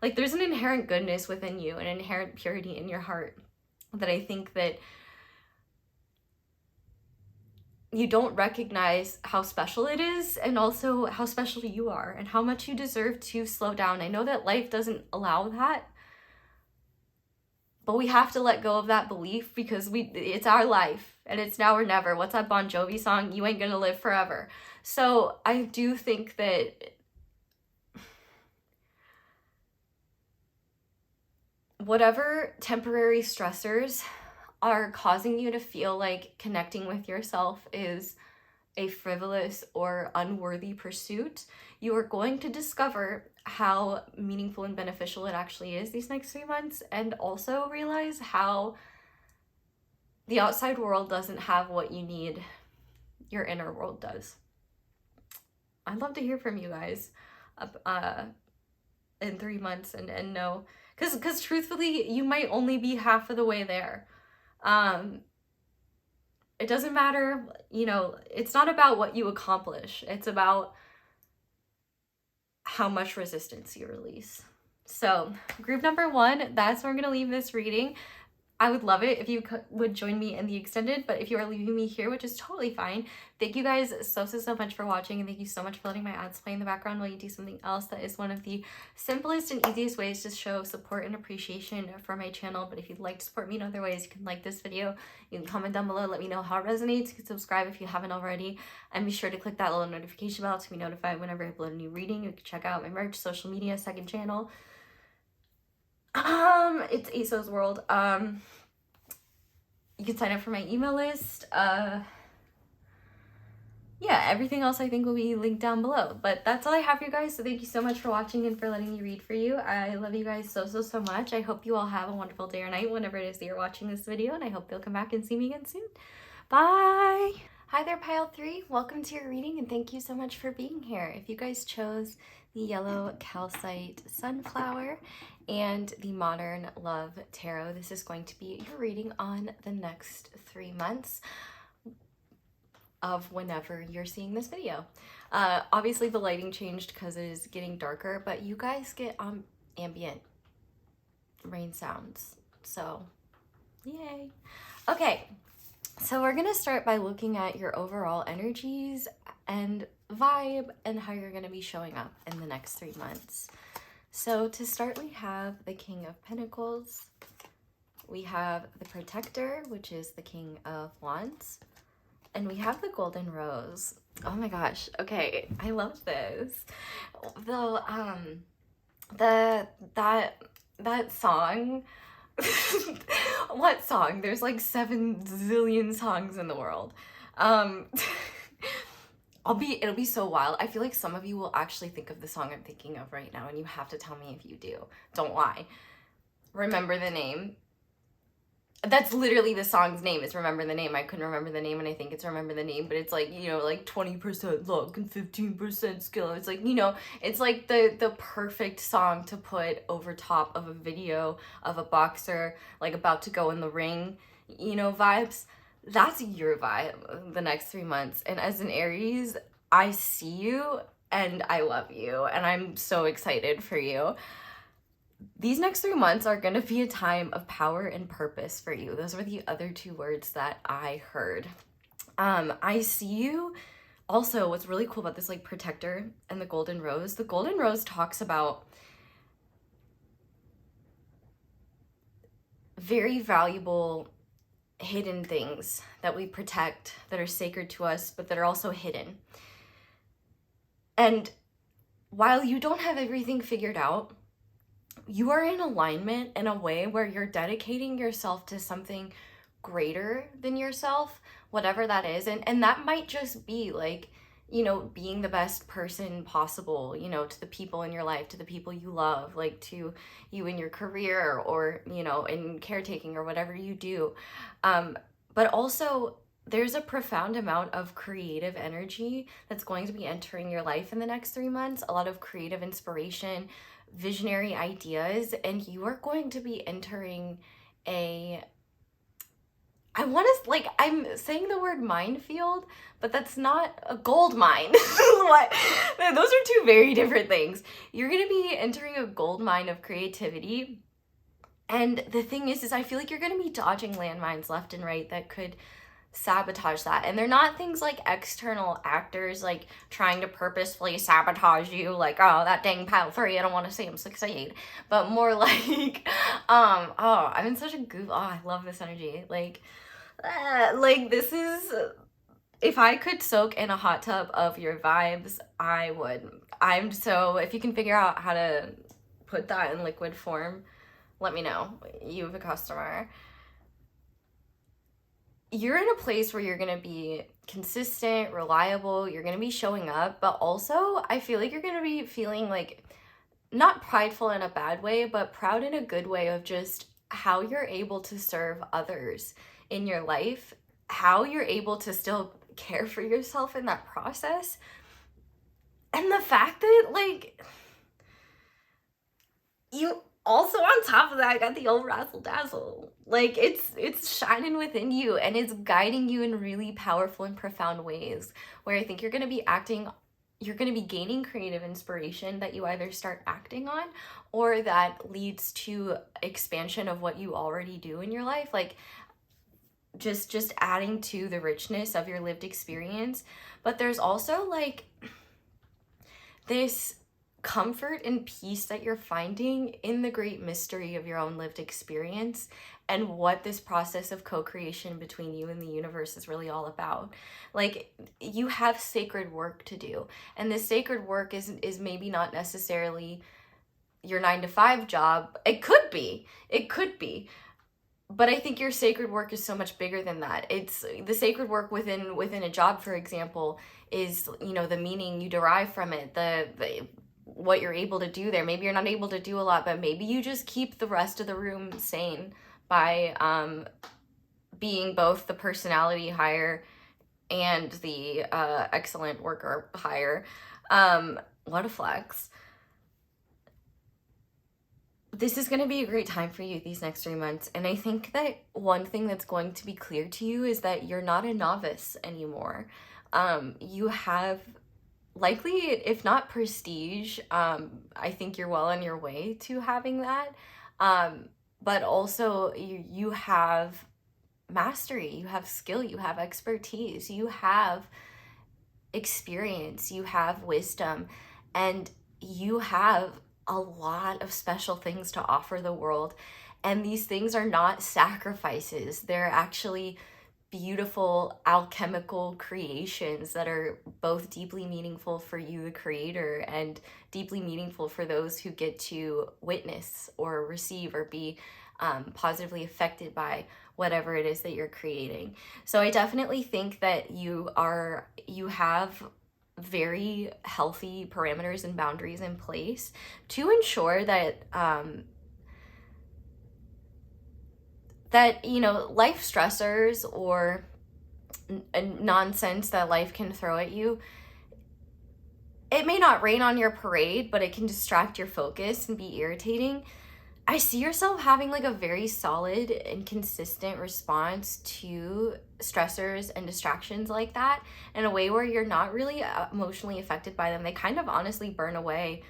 Like, there's an inherent goodness within you, an inherent purity in your heart that I think that you don't recognize how special it is, and also how special you are and how much you deserve to slow down. I know that life doesn't allow that, but we have to let go of that belief because it's our life and it's now or never. What's that Bon Jovi song? You ain't gonna live forever. So I do think that whatever temporary stressors are causing you to feel like connecting with yourself is a frivolous or unworthy pursuit, you are going to discover how meaningful and beneficial it actually is these next 3 months, and also realize how the outside world doesn't have what you need, your inner world does. I'd love to hear from you guys in 3 months and know, because truthfully, you might only be half of the way there. It doesn't matter, you know, it's not about what you accomplish. It's about how much resistance you release. So group number 1, that's where I'm going to leave this reading. I would love it if you would join me in the extended, but if you are leaving me here, which is totally fine, thank you guys so much for watching, and thank you so much for letting my ads play in the background while you do something else. That is one of the simplest and easiest ways to show support and appreciation for my channel. But if you'd like to support me in other ways, you can like this video, you can comment down below, let me know how it resonates, you can subscribe if you haven't already, and be sure to click that little notification bell to be notified whenever I upload a new reading. You can check out my merch, social media, second channel. It's Eso's World. You can sign up for my email list. Yeah, everything else I think will be linked down below. But that's all I have for you guys. So thank you so much for watching and for letting me read for you. I love you guys so much. I hope you all have a wonderful day or night whenever it is that you're watching this video. And I hope you'll come back and see me again soon. Bye! Hi there, Pile 3. Welcome to your reading, and thank you so much for being here. If you guys chose the yellow calcite sunflower and the modern love tarot, this is going to be your reading on the next 3 months of whenever you're seeing this video. Obviously the lighting changed because it is getting darker, but you guys get ambient rain sounds, so yay. Okay, so we're gonna start by looking at your overall energies and vibe and how you're gonna be showing up in the next 3 months. So to start, we have the King of Pentacles, we have the Protector, which is the King of Wands, and we have the Golden Rose. Oh my gosh, okay, I love this. Though, that song, what song? There's like 7 zillion songs in the world. It'll be so wild. I feel like some of you will actually think of the song I'm thinking of right now, and you have to tell me if you do. Don't lie. Remember the Name. That's literally the song's name, is Remember the Name. I couldn't remember the name, and I think it's Remember the Name, but it's like, you know, like 20% luck and 15% skill. It's like, you know, it's like the perfect song to put over top of a video of a boxer, like about to go in the ring, you know, vibes. That's your vibe the next 3 months. And as an Aries, I see you and I love you, and I'm so excited for you. These next 3 months are going to be a time of power and purpose for you. Those were the other 2 words that I heard. I see you. Also, what's really cool about this, like, Protector and the Golden Rose, the Golden Rose talks about very valuable hidden things that we protect, that are sacred to us, but that are also hidden. And while you don't have everything figured out, you are in alignment in a way where you're dedicating yourself to something greater than yourself, whatever that is. And that might just be like, you know, being the best person possible, you know, to the people in your life, to the people you love, like to you in your career, or, you know, in caretaking or whatever you do. But also, there's a profound amount of creative energy that's going to be entering your life in the next 3 months, a lot of creative inspiration, visionary ideas, and you are going to be entering a I want to, like, I'm saying the word minefield, but that's not a gold mine. What? Those are two very different things. You're going to be entering a gold mine of creativity. And the thing is I feel like you're going to be dodging landmines left and right that could sabotage that. And they're not things like external actors like trying to purposefully sabotage you, like, oh, that dang pile 3, I don't want to see him succeed, but more like oh, I'm in such a goof. Oh, I love this energy. Like this is, if I could soak in a hot tub of your vibes, I would. If you can figure out how to put that in liquid form, let me know. You have a customer. You're in a place where you're going to be consistent, reliable, you're going to be showing up, but also I feel like you're going to be feeling like, not prideful in a bad way, but proud in a good way of just how you're able to serve others in your life, how you're able to still care for yourself in that process. And the fact that, like, you also, on top of that, got the old razzle dazzle. Like, it's shining within you, and it's guiding you in really powerful and profound ways, where I think you're going to be gaining creative inspiration that you either start acting on, or that leads to expansion of what you already do in your life. Like, just adding to the richness of your lived experience. But there's also, like, this comfort and peace that you're finding in the great mystery of your own lived experience, and what this process of co-creation between you and the universe is really all about. Like, you have sacred work to do, and this sacred work is maybe not necessarily your 9-to-5 job. It could be, but I think your sacred work is so much bigger than that. It's the sacred work within a job, for example, is, you know, the meaning you derive from it, the what you're able to do there. Maybe you're not able to do a lot, but maybe you just keep the rest of the room sane by being both the personality hire and the excellent worker hire. What a flex. This is going to be a great time for you these next 3 months. And I think that one thing that's going to be clear to you is that you're not a novice anymore. You have likely, if not prestige, I think you're well on your way to having that. But also you have mastery, you have skill, you have expertise, you have experience, you have wisdom, and you have a lot of special things to offer the world. And these things are not sacrifices. They're actually beautiful alchemical creations that are both deeply meaningful for you, the creator, and deeply meaningful for those who get to witness or receive or be positively affected by whatever it is that you're creating. So I definitely think that you have very healthy parameters and boundaries in place to ensure that that, you know, life stressors or nonsense that life can throw at you, it may not rain on your parade, but it can distract your focus and be irritating. I see yourself having like a very solid and consistent response to stressors and distractions like that in a way where you're not really emotionally affected by them. They kind of honestly burn away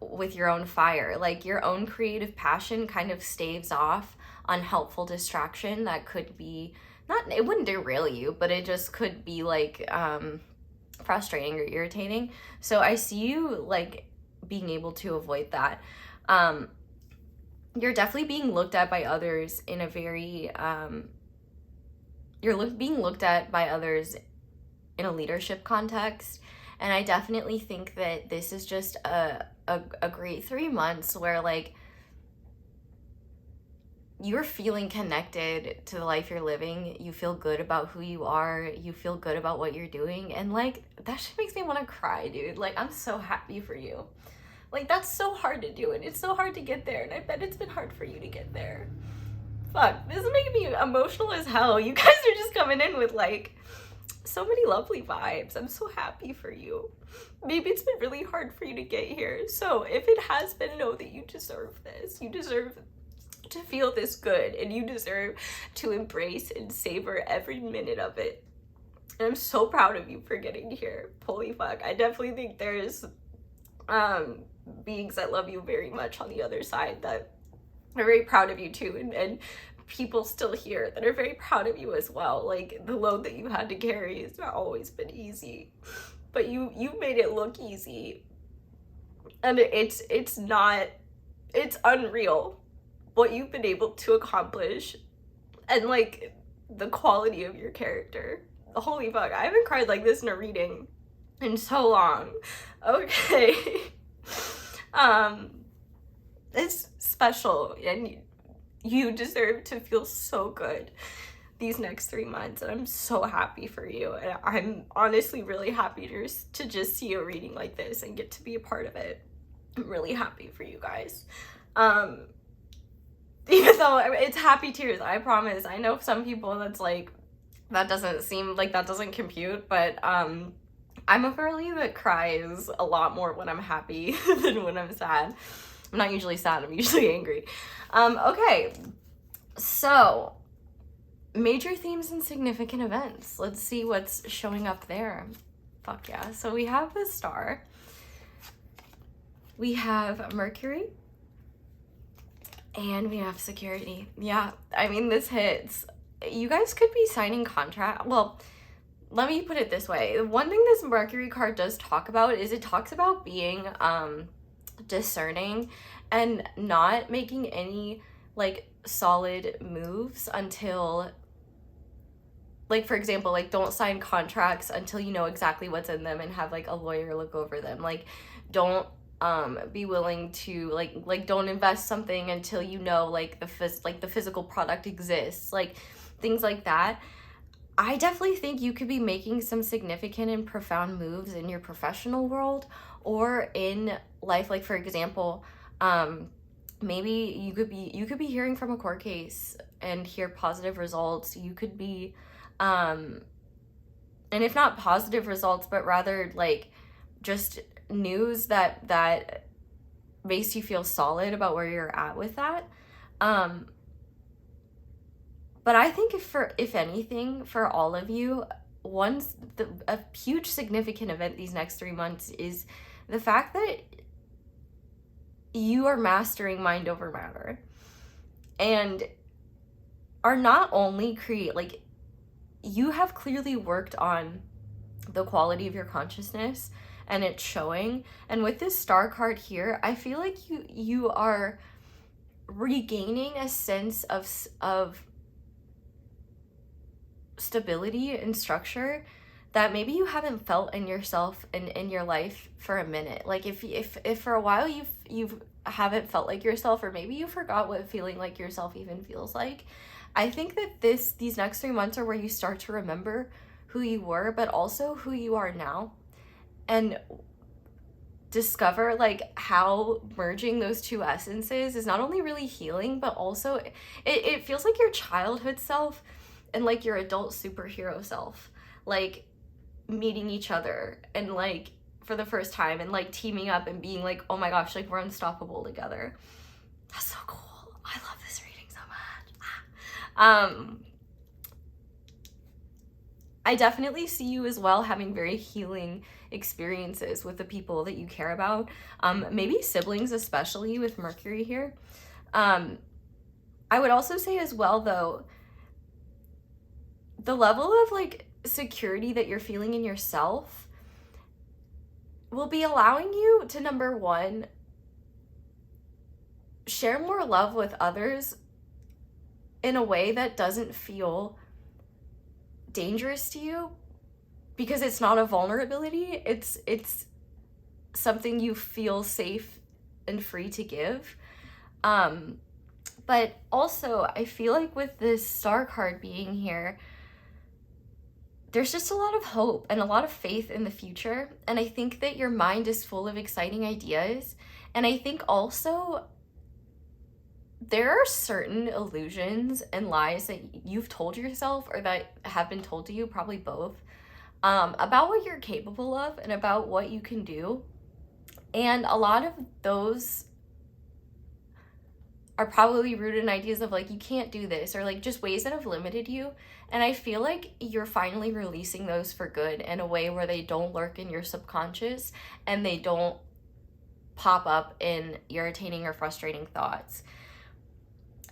with your own fire. Like, your own creative passion kind of staves off unhelpful distraction that could be, not, it wouldn't derail you, but it just could be like frustrating or irritating. So I see you like being able to avoid that. You're definitely being looked at by others in a very being looked at by others in a leadership context. And I definitely think that this is just a great 3 months where, like, you're feeling connected to the life you're living. You feel good about who you are. You feel good about what you're doing. And, like, that shit makes me want to cry, dude. Like, I'm so happy for you. Like, that's so hard to do, and it's so hard to get there, and I bet it's been hard for you to get there. Fuck, this is making me emotional as hell. You guys are just coming in with, like, so many lovely vibes. I'm so happy for you. Maybe it's been really hard for you to get here. So if it has been, know that you deserve this. You deserve to feel this good, and you deserve to embrace and savor every minute of it. And I'm so proud of you for getting here. Holy fuck. I definitely think there's beings that love you very much on the other side that are very proud of you too, and people still here that are very proud of you as well. Like, the load that you had to carry has not always been easy, but you made it look easy. And it's not, it's unreal what you've been able to accomplish, and like the quality of your character. Holy fuck, I haven't cried like this in a reading in so long. Okay. It's special, and you deserve to feel so good these next 3 months, and I'm so happy for you. And I'm honestly really happy to just see a reading like this and get to be a part of it. I'm really happy for you guys. Even though it's happy tears, I promise. I know some people that's like, that doesn't seem like, that doesn't compute, but I'm a girly that cries a lot more when I'm happy than when I'm sad. I'm not usually sad, I'm usually angry. Okay, so major themes and significant events. Let's see what's showing up there. Fuck yeah. So we have the star. We have Mercury. And we have security. Yeah, I mean, this hits. You guys could be signing contract. Well, let me put it this way. One thing this Mercury card does talk about is it talks about being discerning and not making any like solid moves until, like, for example, like, don't sign contracts until you know exactly what's in them and have like a lawyer look over them. Like, don't be willing to like don't invest something until you know like the physical product exists, like things like that. I definitely think you could be making some significant and profound moves in your professional world or in life. Like, for example, maybe you could be hearing from a court case and hear positive results. You could be and if not positive results, but rather like just news that makes you feel solid about where you're at with that. But I think if anything, for all of you, a huge significant event these next 3 months is the fact that you are mastering mind over matter, and are not only like, you have clearly worked on the quality of your consciousness, and it's showing. And with this star card here, I feel like you are regaining a sense of stability and structure that maybe you haven't felt in yourself and in your life for a minute. Like, if for a while you haven't felt like yourself, or maybe you forgot what feeling like yourself even feels like, I think that these next 3 months are where you start to remember who you were, but also who you are now, and discover like how merging those two essences is not only really healing, but also it feels like your childhood self and like your adult superhero self, like meeting each other and like for the first time and like teaming up and being like, oh my gosh, like we're unstoppable together. That's so cool. I love this reading so much. I definitely see you as well having very healing experiences with the people that you care about. Maybe siblings, especially with Mercury here. I would also say as well, though, the level of like security that you're feeling in yourself will be allowing you to, number one, share more love with others in a way that doesn't feel dangerous to you, because it's not a vulnerability, it's something you feel safe and free to give. But also I feel like with this star card being here, there's just a lot of hope and a lot of faith in the future, and I think that your mind is full of exciting ideas. And I think also there are certain illusions and lies that you've told yourself, or that have been told to you, probably both, about what you're capable of and about what you can do. And a lot of those are probably rooted in ideas of like, you can't do this, or like just ways that have limited you. And I feel like you're finally releasing those for good in a way where they don't lurk in your subconscious and they don't pop up in irritating or frustrating thoughts.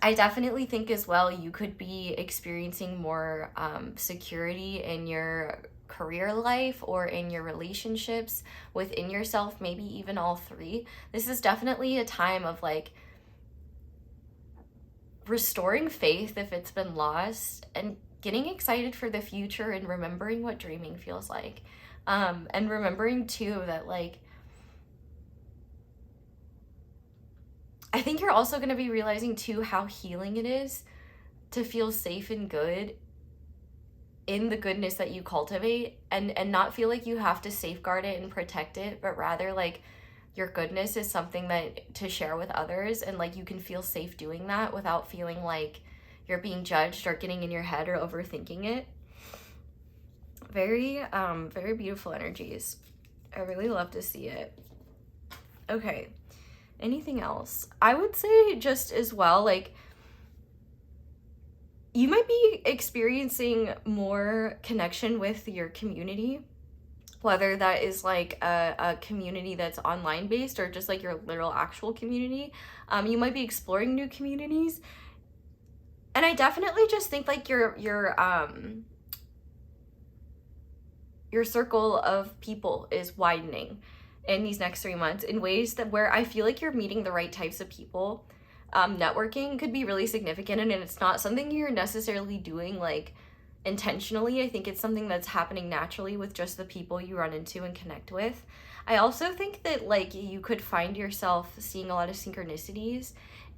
I definitely think as well you could be experiencing more security in your career life or in your relationships within yourself, maybe even all three. This is definitely a time of like restoring faith if it's been lost, and getting excited for the future, and remembering what dreaming feels like. And remembering too that like, I think you're also going to be realizing too how healing it is to feel safe and good in the goodness that you cultivate, and not feel like you have to safeguard it and protect it, but rather like your goodness is something that to share with others, and like you can feel safe doing that without feeling like you're being judged or getting in your head or overthinking it. Very very beautiful energies. I really love to see it. Okay, anything else? I would say just as well, like you might be experiencing more connection with your community, whether that is like a community that's online based or just like your literal actual community. You might be exploring new communities. And I definitely just think like your circle of people is widening in these next 3 months in ways that where I feel like you're meeting the right types of people. Networking could be really significant, and it's not something you're necessarily doing like intentionally. I think it's something that's happening naturally with just the people you run into and connect with. I also think that like you could find yourself seeing a lot of synchronicities,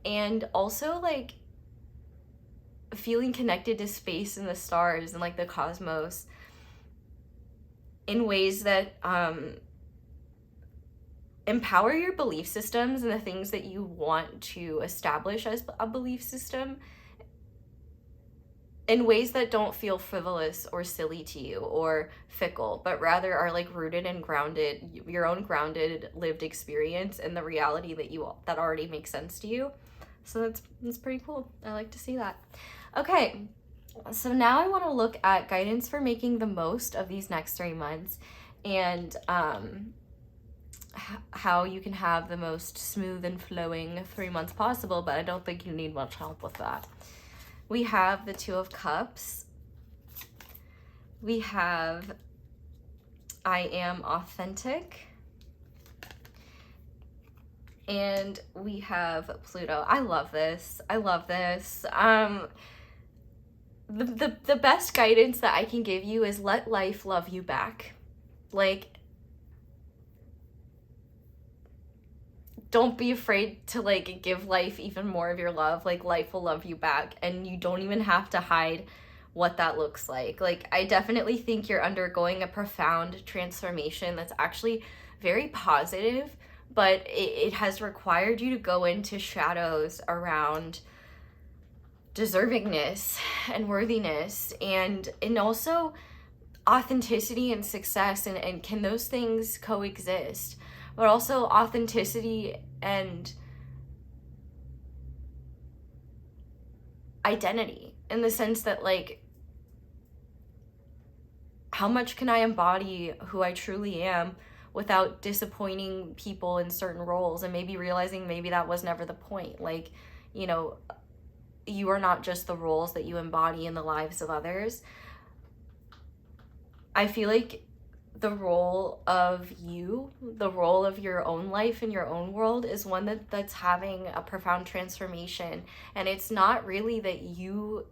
and also like feeling connected to space and the stars and like the cosmos in ways that empower your belief systems and the things that you want to establish as a belief system in ways that don't feel frivolous or silly to you or fickle, but rather are like rooted and grounded, your own grounded lived experience and the reality that already makes sense to you. So that's pretty cool. I like to see that. Okay, so now I want to look at guidance for making the most of these next 3 months, and how you can have the most smooth and flowing 3 months possible, but I don't think you need much help with that. We have the Two of Cups. We have I am authentic. And we have Pluto. I love this. I love this. The best guidance that I can give you is let life love you back. Like, don't be afraid to like give life even more of your love. Like, life will love you back, and you don't even have to hide what that looks like. Like, I definitely think you're undergoing a profound transformation that's actually very positive, but it has required you to go into shadows around deservingness and worthiness, and also authenticity and success, and can those things coexist? But also authenticity and identity, in the sense that like, how much can I embody who I truly am without disappointing people in certain roles, and maybe realizing maybe that was never the point. Like, you know, you are not just the roles that you embody in the lives of others. I feel like the role of you, the role of your own life in your own world, is one that's having a profound transformation. And it's not really that you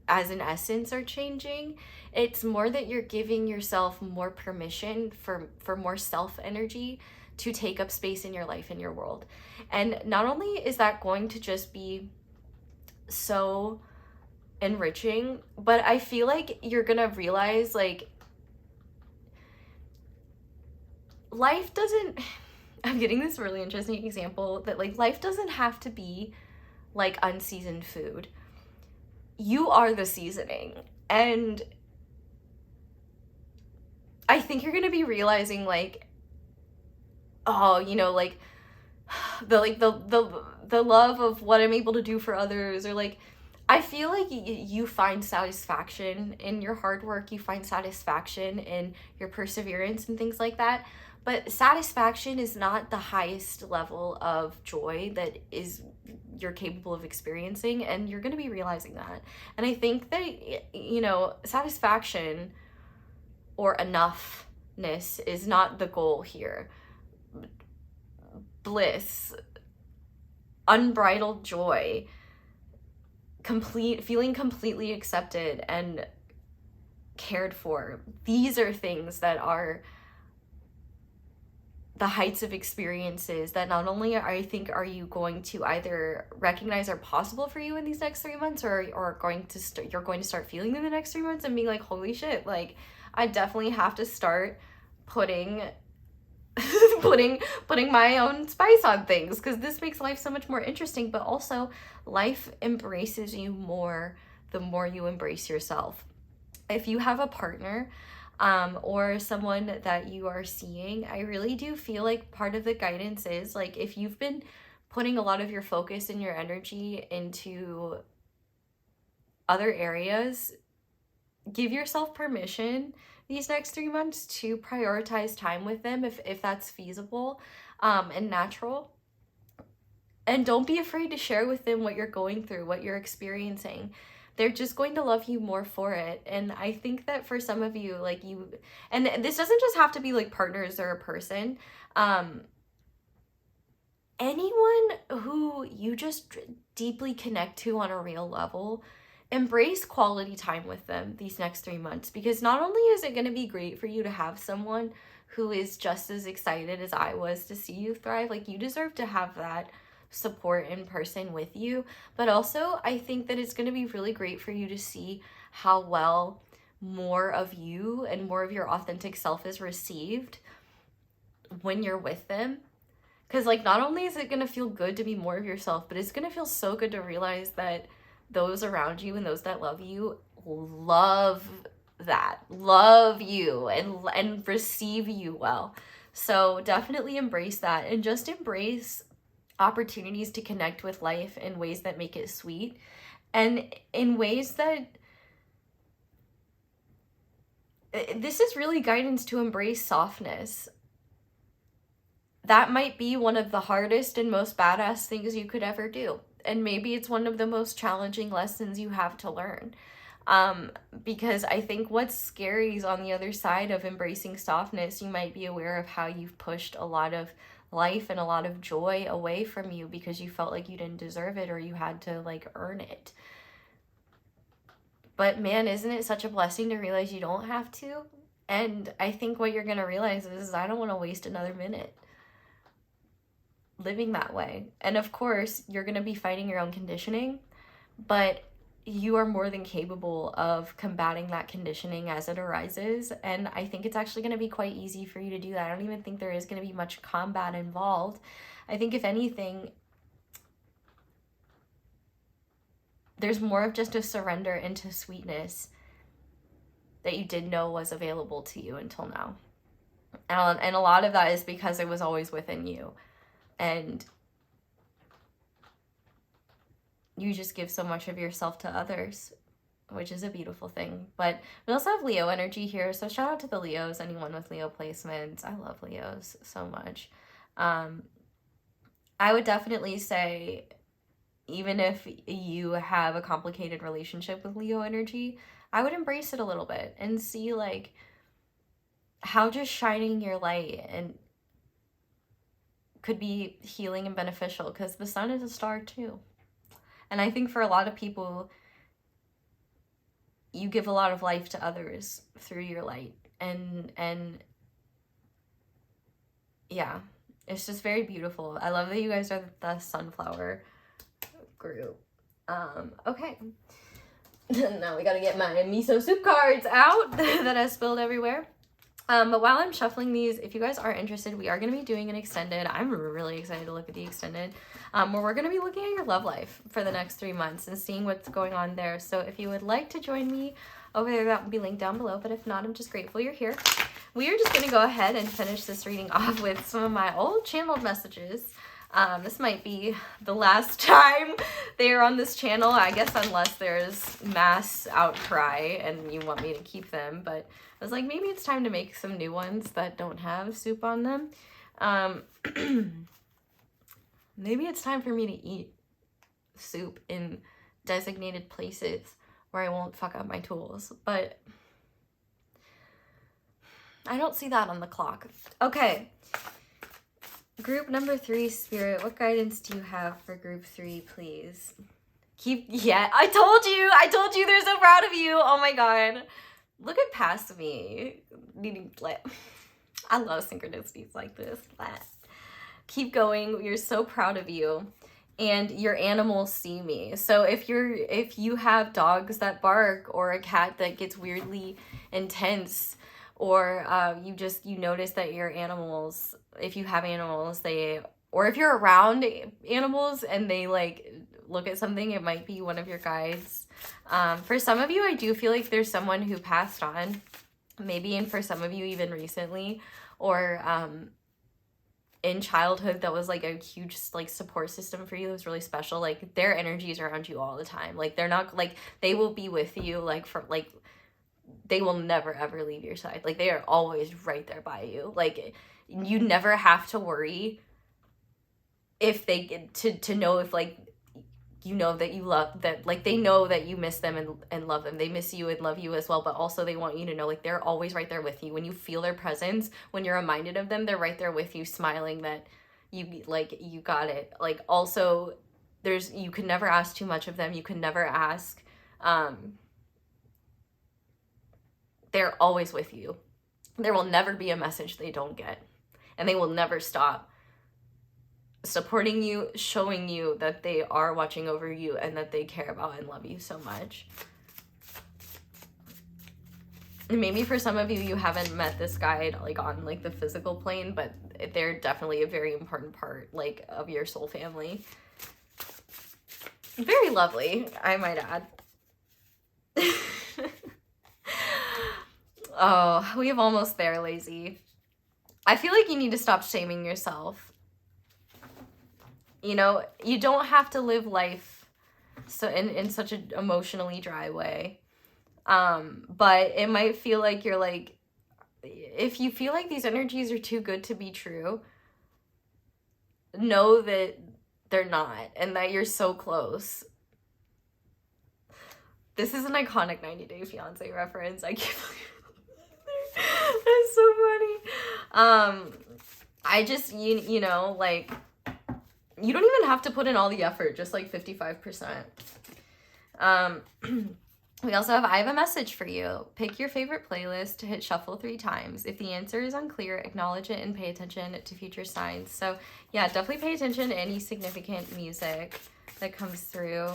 as an essence are changing. It's more that you're giving yourself more permission for more self energy to take up space in your life, in your world. And not only is that going to just be so enriching, but I feel like you're gonna realize like life doesn't, I'm getting this really interesting example that like life doesn't have to be like unseasoned food. You are the seasoning. And I think you're gonna be realizing like, oh, you know, like the love of what I'm able to do for others, or like, I feel like you find satisfaction in your hard work, you find satisfaction in your perseverance and things like that. But satisfaction is not the highest level of joy that you're capable of experiencing, and you're going to be realizing that. And I think that, you know, satisfaction or enoughness is not the goal here. Bliss, unbridled joy, feeling completely accepted and cared for, these are things that are the heights of experiences that not only I think are you going to either recognize are possible for you in these next 3 months, or you're going to start feeling in the next 3 months and being like, holy shit, like I definitely have to start putting putting my own spice on things, because this makes life so much more interesting. But also, life embraces you more the more you embrace yourself. If you have a partner or someone that you are seeing, I really do feel like part of the guidance is, like, if you've been putting a lot of your focus and your energy into other areas, give yourself permission these next 3 months to prioritize time with them if that's feasible and natural. And don't be afraid to share with them what you're going through, what you're experiencing. They're just going to love you more for it. And I think that for some of you, like, and this doesn't just have to be like partners or a person, anyone who you just deeply connect to on a real level, embrace quality time with them these next 3 months, because not only is it going to be great for you to have someone who is just as excited as I was to see you thrive, like, you deserve to have that support in person with you, but also I think that it's going to be really great for you to see how well more of you and more of your authentic self is received when you're with them. Because, like, not only is it going to feel good to be more of yourself, but it's going to feel so good to realize that those around you and those that love you love you and receive you well. So definitely embrace that, and just embrace opportunities to connect with life in ways that make it sweet, and in ways that this is really guidance to embrace softness. That might be one of the hardest and most badass things you could ever do. And maybe it's one of the most challenging lessons you have to learn. Because I think what's scary is on the other side of embracing softness, you might be aware of how you've pushed a lot of life and a lot of joy away from you because you felt like you didn't deserve it, or you had to, like, earn it. But man, isn't it such a blessing to realize you don't have to? And I think what you're going to realize is I don't want to waste another minute living that way. And of course, you're going to be fighting your own conditioning, but you are more than capable of combating that conditioning as it arises. And I think it's actually going to be quite easy for you to do that. I don't even think there is going to be much combat involved. I think if anything, there's more of just a surrender into sweetness that you didn't know was available to you until now. And a lot of that is because it was always within you. And you just give so much of yourself to others, which is a beautiful thing. But we also have Leo energy here, so shout out to the Leos, anyone with Leo placements. I love Leos so much. I would definitely say, even if you have a complicated relationship with Leo energy, I would embrace it a little bit and see, like, how just shining your light and could be healing and beneficial, because the sun is a star too. And I think for a lot of people, you give a lot of life to others through your light. And yeah, it's just very beautiful. I love that you guys are the sunflower group. Okay. Now we gotta get my miso soup cards out that I spilled everywhere. But while I'm shuffling these, if you guys are interested, we are going to be doing an extended. I'm really excited to look at the extended, where we're going to be looking at your love life for the next 3 months and seeing what's going on there. So if you would like to join me over there, that will be linked down below. But if not, I'm just grateful you're here. We are just going to go ahead and finish this reading off with some of my old channeled messages. This might be the last time they are on this channel, I guess, unless there's mass outcry and you want me to keep them. But I was like, maybe it's time to make some new ones that don't have soup on them. Maybe it's time for me to eat soup in designated places where I won't fuck up my tools. But I don't see that on the clock. Okay. Group number 3, Spirit, what guidance do you have for group 3, please? Yeah, I told you they're so proud of you. Oh my god. Look at past me. I love synchronicities like this. Keep going. You're so proud of you. And your animals see me. So if you have dogs that bark or a cat that gets weirdly intense, or you notice that your animals, if you have animals, or if you're around animals and they like look at something, it might be one of your guides. For some of you, I do feel like there's someone who passed on, maybe, and for some of you even recently, or in childhood that was like a huge like support system for you. It was really special. Like their energy is around you all the time. Like they're not like, they will be with you like for like, they will never ever leave your side. Like they are always right there by you. Like you never have to worry if they get to know if like, you know that you love that, like they know that you miss them and love them. They miss you and love you as well, but also they want you to know like they're always right there with you. When you feel their presence, when you're reminded of them, they're right there with you, smiling that you like, you got it. Like also you can never ask too much of them. You can never ask, they're always with you. There will never be a message they don't get, and they will never stop supporting you, showing you that they are watching over you and that they care about and love you so much. And maybe for some of you, you haven't met this guide like on like the physical plane, but they're definitely a very important part like of your soul family. Very lovely, I might add. Oh, we have almost there, Lazy. I feel like you need to stop shaming yourself. You know, you don't have to live life so in such an emotionally dry way. But it might feel like you're like, if you feel like these energies are too good to be true, know that they're not and that you're so close. This is an iconic 90 Day Fiance reference. I can't believe that's so funny. I just, you know, like, you don't even have to put in all the effort, just like 55%. We also have, I have a message for you. Pick your favorite playlist, hit shuffle 3 times. If the answer is unclear, acknowledge it and pay attention to future signs. So yeah, definitely pay attention to any significant music that comes through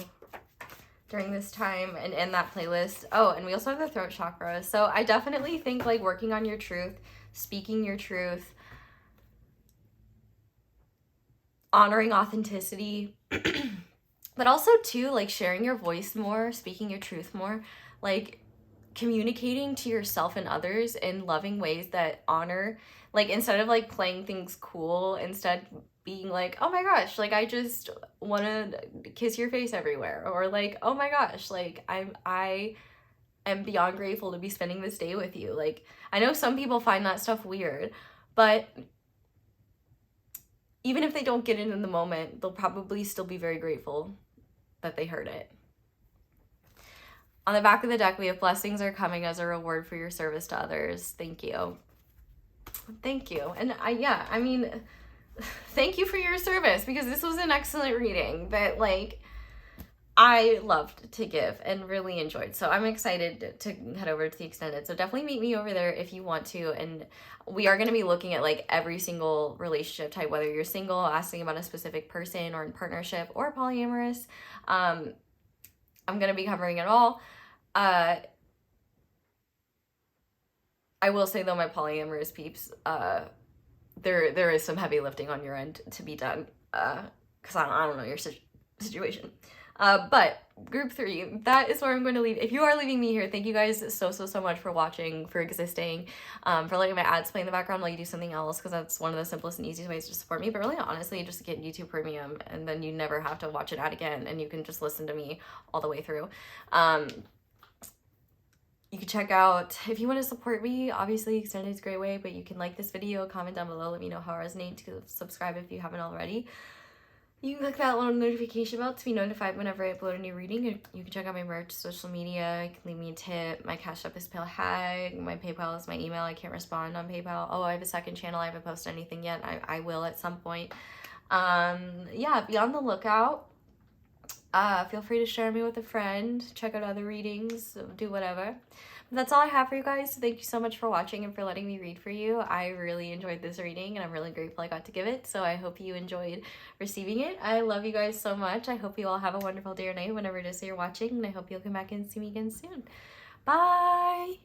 during this time and in that playlist. Oh, and we also have the throat chakra. So I definitely think like working on your truth, speaking your truth, honoring authenticity, but also too like sharing your voice more, speaking your truth more, like communicating to yourself and others in loving ways that honor, like instead of like playing things cool, instead being like, oh my gosh, like I just want to kiss your face everywhere, or like, oh my gosh, like I am beyond grateful to be spending this day with you. Like I know some people find that stuff weird, but even if they don't get it in the moment, they'll probably still be very grateful that they heard it. On the back of the deck, we have blessings are coming as a reward for your service to others. Thank you. Thank you. And I mean, thank you for your service, because this was an excellent reading that like I loved to give and really enjoyed. So I'm excited to head over to the extended. So definitely meet me over there if you want to. And we are going to be looking at like every single relationship type, whether you're single, asking about a specific person, or in partnership, or polyamorous. I'm going to be covering it all. I will say though, my polyamorous peeps, there is some heavy lifting on your end to be done, because I don't know your situation. But group 3, that is where I'm going to leave. If you are leaving me here, thank you guys so much for watching, for existing, for letting my ads play in the background while you do something else, because that's one of the simplest and easiest ways to support me. But really, honestly, just get YouTube Premium, and then you never have to watch an ad again, and you can just listen to me all the way through. You can check out, if you want to support me, obviously Extended is a great way, but you can like this video, comment down below, let me know how it resonates, subscribe if you haven't already. You can click that little notification bell to be notified whenever I upload a new reading. You can check out my merch, social media, you can leave me a tip. My Cashapp is palehag, my PayPal is my email. I can't respond on PayPal. Oh, I have a second channel. I haven't posted anything yet. I will at some point. Yeah, be on the lookout. Feel free to share me with a friend, check out other readings, do whatever. But that's all I have for you guys. So thank you so much for watching and for letting me read for you. I really enjoyed this reading and I'm really grateful I got to give it. So I hope you enjoyed receiving it. I love you guys so much. I hope you all have a wonderful day or night whenever it is that you're watching. And I hope you'll come back and see me again soon. Bye!